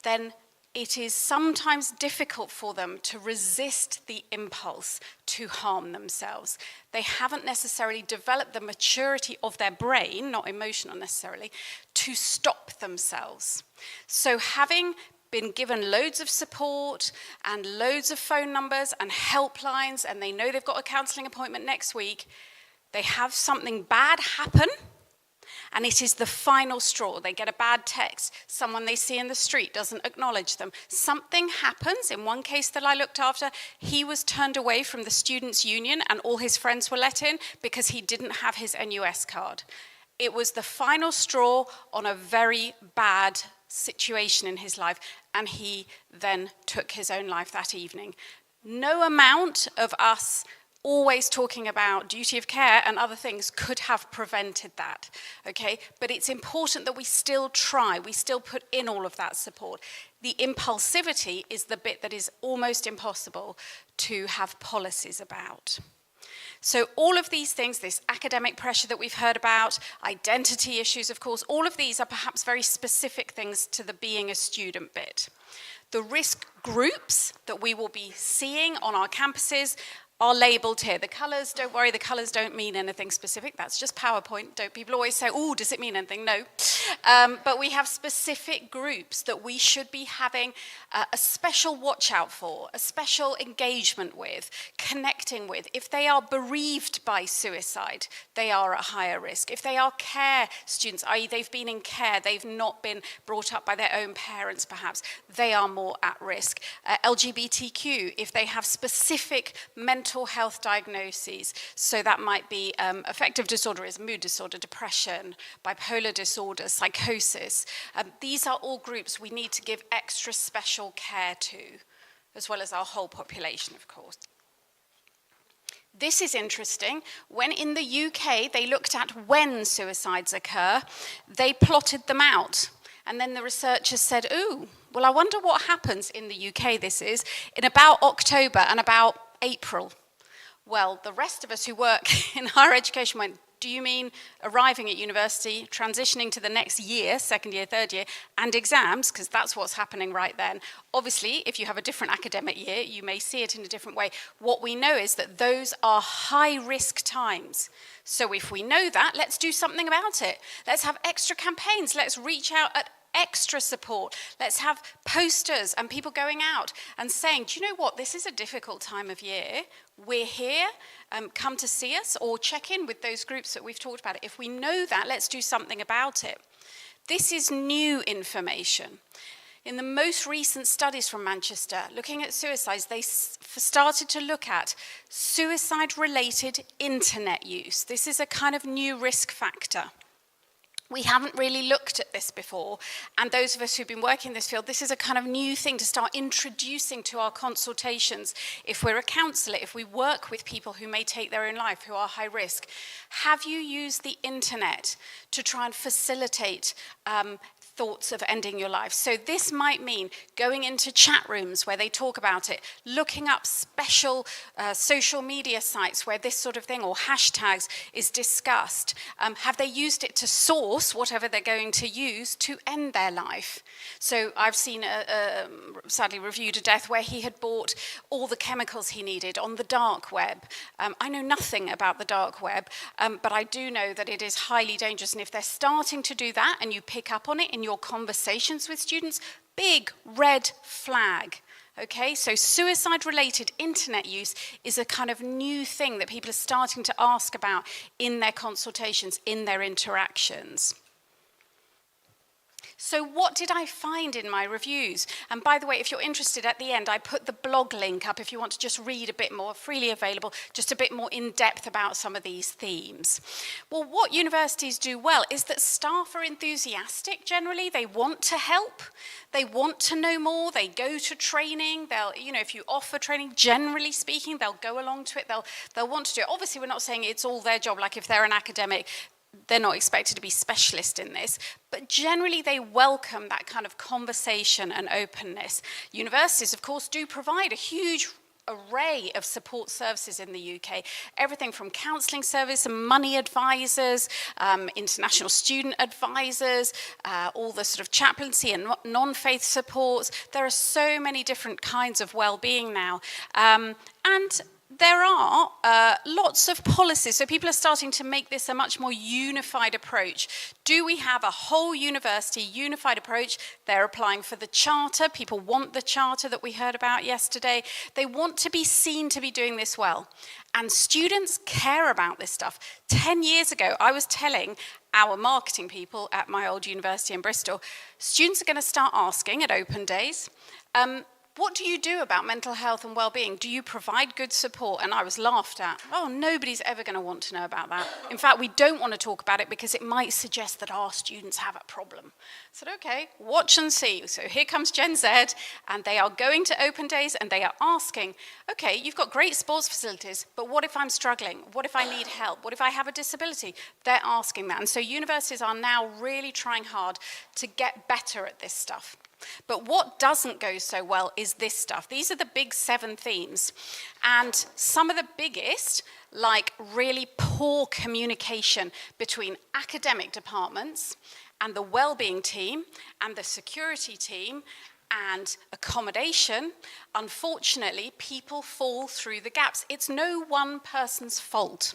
then it is sometimes difficult for them to resist the impulse to harm themselves. They haven't necessarily developed the maturity of their brain, not emotional necessarily, to stop themselves. So having been given loads of support and loads of phone numbers and helplines, and they know they've got a counselling appointment next week, they have something bad happen, and it is the final straw. They get a bad text. Someone they see in the street doesn't acknowledge them. Something happens. In one case that I looked after, he was turned away from the students' union and all his friends were let in because he didn't have his NUS card. It was the final straw on a very bad situation in his life, and he then took his own life that evening. No amount of us always talking about duty of care and other things could have prevented that, okay? But it's important that we still try, we still put in all of that support. The impulsivity is the bit that is almost impossible to have policies about. So all of these things, this academic pressure that we've heard about, identity issues, of course, all of these are perhaps very specific things to the being a student bit. The risk groups that we will be seeing on our campuses are labelled here. The colours, don't worry, the colours don't mean anything specific. That's just PowerPoint. People always say, oh, does it mean anything? No. But we have specific groups that we should be having a special watch out for, a special engagement with, connecting with. If they are bereaved by suicide, they are at higher risk. If they are care students, i.e. they've been in care, they've not been brought up by their own parents perhaps, they are more at risk. LGBTQ, if they have specific mental health diagnoses, so that might be affective disorders, mood disorder, depression, bipolar disorder, psychosis. These are all groups we need to give extra special care to. as well as our whole population, of course. This is interesting. When in the UK they looked at when suicides occur, they plotted them out. And then the researchers said, ooh, well, I wonder what happens in the UK, this is, in about October and about April. Well, the rest of us who work in higher education went, do you mean arriving at university, transitioning to the next year, second year, third year, and exams, because that's what's happening right then. Obviously, if you have a different academic year, you may see it in a different way. What we know is that those are high-risk times. So if we know that, let's do something about it. Let's have extra campaigns. Let's reach out at extra support. Let's have posters and people going out and saying, do you know what, this is a difficult time of year. We're here, come to see us, or check in with those groups that we've talked about. If we know that, let's do something about it. This is new information. In the most recent studies from Manchester, looking at suicides, they started to look at suicide-related internet use. This is a kind of new risk factor. We haven't really looked at this before, and those of us who've been working in this field, this is a kind of new thing to start introducing to our consultations. If we're a counsellor, if we work with people who may take their own life, who are high risk, have you used the internet to try and facilitate thoughts of ending your life? So this might mean going into chat rooms where they talk about it, looking up special social media sites where this sort of thing, or hashtags, is discussed. Have they used it to source whatever they're going to use to end their life? So I've seen, sadly reviewed a death where he had bought all the chemicals he needed on the dark web. I know nothing about the dark web, but I do know that it is highly dangerous, and if they're starting to do that and you pick up on it in your conversations with students, big red flag. Okay, so suicide-related internet use is a kind of new thing that people are starting to ask about in their consultations, in their interactions. So what did I find in my reviews? And by the way, if you're interested, at the end, I put the blog link up if you want to just read a bit more, freely available, just a bit more in depth about some of these themes. Well, what universities do well is that staff are enthusiastic generally. They want to help. They want to know more. They go to training. They'll, you know, if you offer training, generally speaking, they'll go along to it. They'll want to do it. Obviously, we're not saying it's all their job, like if they're an academic, they're not expected to be specialist in this, but generally they welcome that kind of conversation and openness. Universities, of course, do provide a huge array of support services in the UK, everything from counselling service and money advisors, international student advisors, all the sort of chaplaincy and non-faith supports. There are so many different kinds of well-being now. And there are lots of policies, so people are starting to make this a much more unified approach. Do we have a whole university unified approach? They're applying for the charter. People want the charter that we heard about yesterday. They want to be seen to be doing this well. And students care about this stuff. 10 years ago, I was telling our marketing people at my old university in Bristol, students are going to start asking at open days, what do you do about mental health and well-being? Do you provide good support? And I was laughed at. Oh, nobody's ever going to want to know about that. In fact, we don't want to talk about it because it might suggest that our students have a problem. I said, okay, watch and see. So here comes Gen Z, and they are going to open days, and they are asking, okay, you've got great sports facilities, but what if I'm struggling? What if I need help? What if I have a disability? They're asking that. And so universities are now really trying hard to get better at this stuff. But what doesn't go so well is this stuff. These are the big 7 themes. And some of the biggest, like really poor communication between academic departments and the well-being team and the security team and accommodation, unfortunately, people fall through the gaps. It's no one person's fault.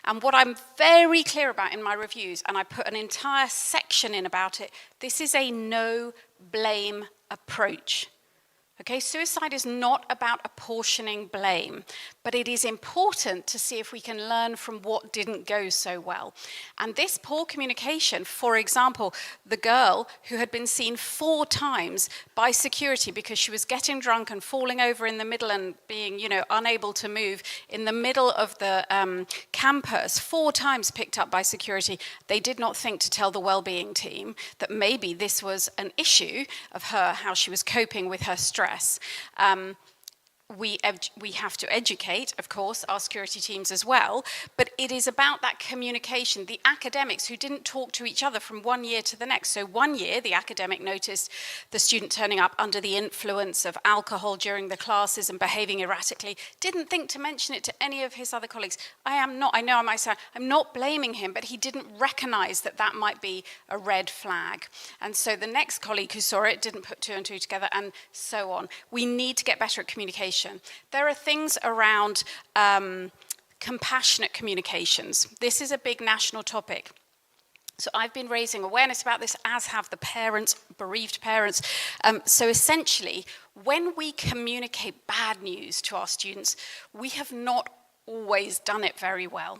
And what I'm very clear about in my reviews, and I put an entire section in about it, this is a no-blame approach. Okay, suicide is not about apportioning blame, but it is important to see if we can learn from what didn't go so well. And this poor communication, for example, the girl who had been seen 4 times by security because she was getting drunk and falling over in the middle and being, unable to move in the middle of the campus, 4 times picked up by security. They did not think to tell the well-being team that maybe this was an issue of her, how she was coping with her stress. distress. We have to educate, of course, our security teams as well, but it is about that communication. The academics who didn't talk to each other from one year to the next. So one year, the academic noticed the student turning up under the influence of alcohol during the classes and behaving erratically, didn't think to mention it to any of his other colleagues. I'm not blaming him, but he didn't recognize that that might be a red flag. And so the next colleague who saw it didn't put two and two together, and so on. We need to get better at communication. There are things around compassionate communications. This is a big national topic. So I've been raising awareness about this, as have the parents, bereaved parents. So essentially, when we communicate bad news to our students, we have not always done it very well.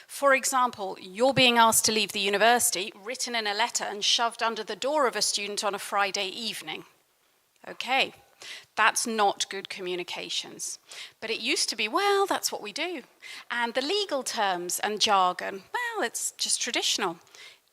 For example, you're being asked to leave the university, written in a letter and shoved under the door of a student on a Friday evening. Okay. That's not good communications. But it used to be, well, that's what we do. And the legal terms and jargon, well, it's just traditional.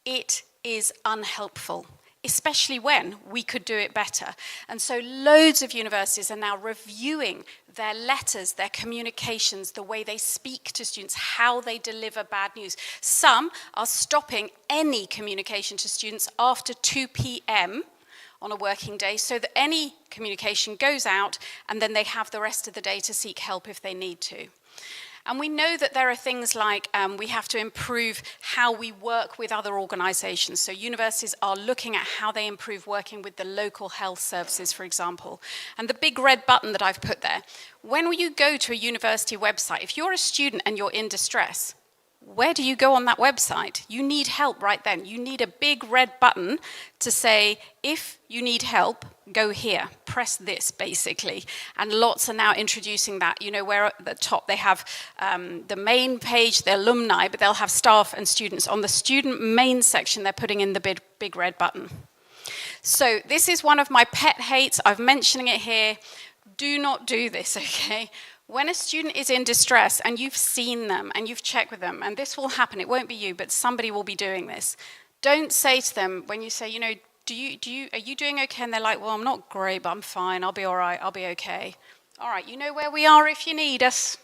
It is unhelpful, especially when we could do it better. And so loads of universities are now reviewing their letters, their communications, the way they speak to students, how they deliver bad news. Some are stopping any communication to students after 2 p.m. on a working day, so that any communication goes out and then they have the rest of the day to seek help if they need to. And we know that there are things like we have to improve how we work with other organizations. So universities are looking at how they improve working with the local health services, for example. And the big red button that I've put there, when you go to a university website, if you're a student and you're in distress, where do you go on that website? You need help right then. You need a big red button to say, if you need help, go here. Press this, basically. And lots are now introducing that. You know, where at the top they have the main page, the alumni, but they'll have staff and students. On the student main section, they're putting in the big red button. So this is one of my pet hates. I'm mentioning it here. Do not do this, okay? When a student is in distress and you've seen them and you've checked with them, and this will happen, it won't be you, but somebody will be doing this. Don't say to them when you say, you know, are you doing okay? And they're like, well, I'm not great, but I'm fine. I'll be all right. I'll be okay. All right, you know where we are if you need us.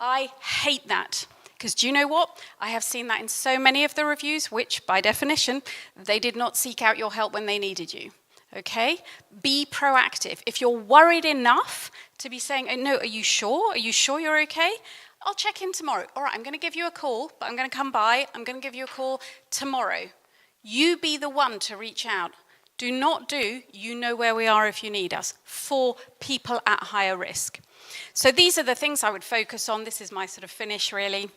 I hate that. Because do you know what? I have seen that in so many of the reviews, which by definition, they did not seek out your help when they needed you. Okay? Be proactive. If you're worried enough to be saying, oh, no, are you sure? Are you sure you're okay? I'll check in tomorrow. All right, I'm going to give you a call, but I'm going to come by. I'm going to give you a call tomorrow. You be the one to reach out. Do not do, you know where we are if you need us, for people at higher risk. So these are the things I would focus on. This is my sort of finish, really.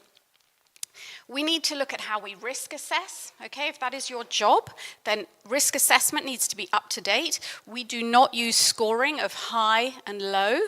We need to look at how we risk assess, okay? If that is your job, then risk assessment needs to be up to date. We do not use scoring of high and low,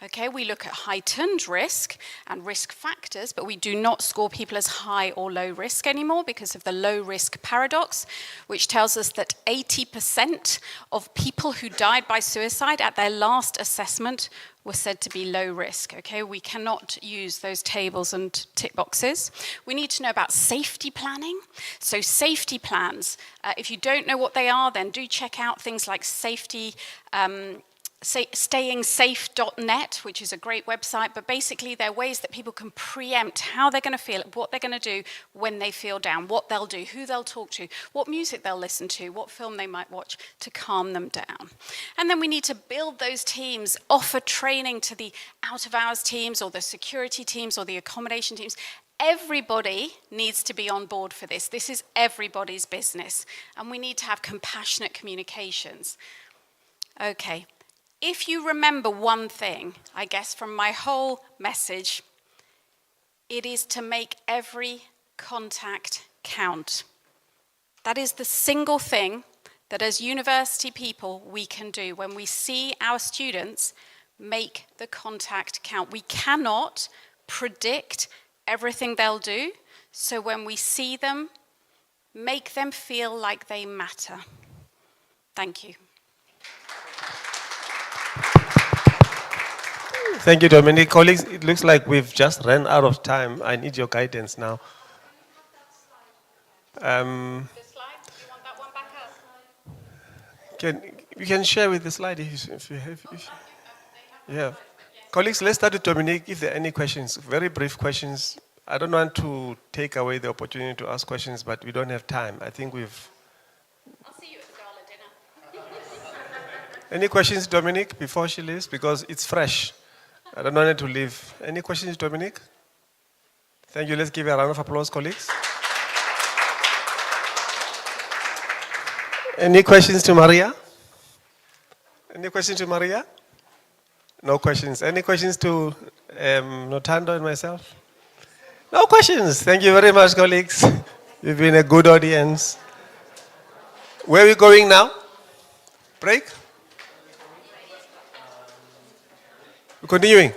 okay? We look at heightened risk and risk factors, but we do not score people as high or low risk anymore because of the low risk paradox, which tells us that 80% of people who died by suicide at their last assessment were said to be low risk, okay? We cannot use those tables and tick boxes. We need to know about safety planning. So safety plans, if you don't know what they are, then do check out things like stayingsafe.net, which is a great website, but basically they're ways that people can preempt how they're going to feel, what they're going to do when they feel down, what they'll do, who they'll talk to, what music they'll listen to, what film they might watch to calm them down. And then we need to build those teams, offer training to the out-of-hours teams or the security teams or the accommodation teams. Everybody needs to be on board for this. This is everybody's business, and we need to have compassionate communications. Okay. If you remember one thing, I guess, from my whole message, it is to make every contact count. That is the single thing that as university people we can do. When we see our students, make the contact count. We cannot predict everything they'll do, so when we see them, make them feel like they matter. Thank you. Thank you, Dominic. Colleagues, it looks like we've just ran out of time. I need your guidance now. You can share with the slide if you have. Yeah. Colleagues, let's start with Dominique. If there are any questions, very brief questions. I don't want to take away the opportunity to ask questions, but we don't have time. I think we've. I'll see you at the gala dinner. Any questions, Dominique, before she leaves? Because it's fresh. I don't want her to leave. Any questions, Dominique? Thank you. Let's give a round of applause, colleagues. Any questions to Maria? Any questions to Maria? No questions. Any questions to Notando and myself? No questions. Thank you very much, colleagues. You've been a good audience. Where are we going now? Break? We're continuing.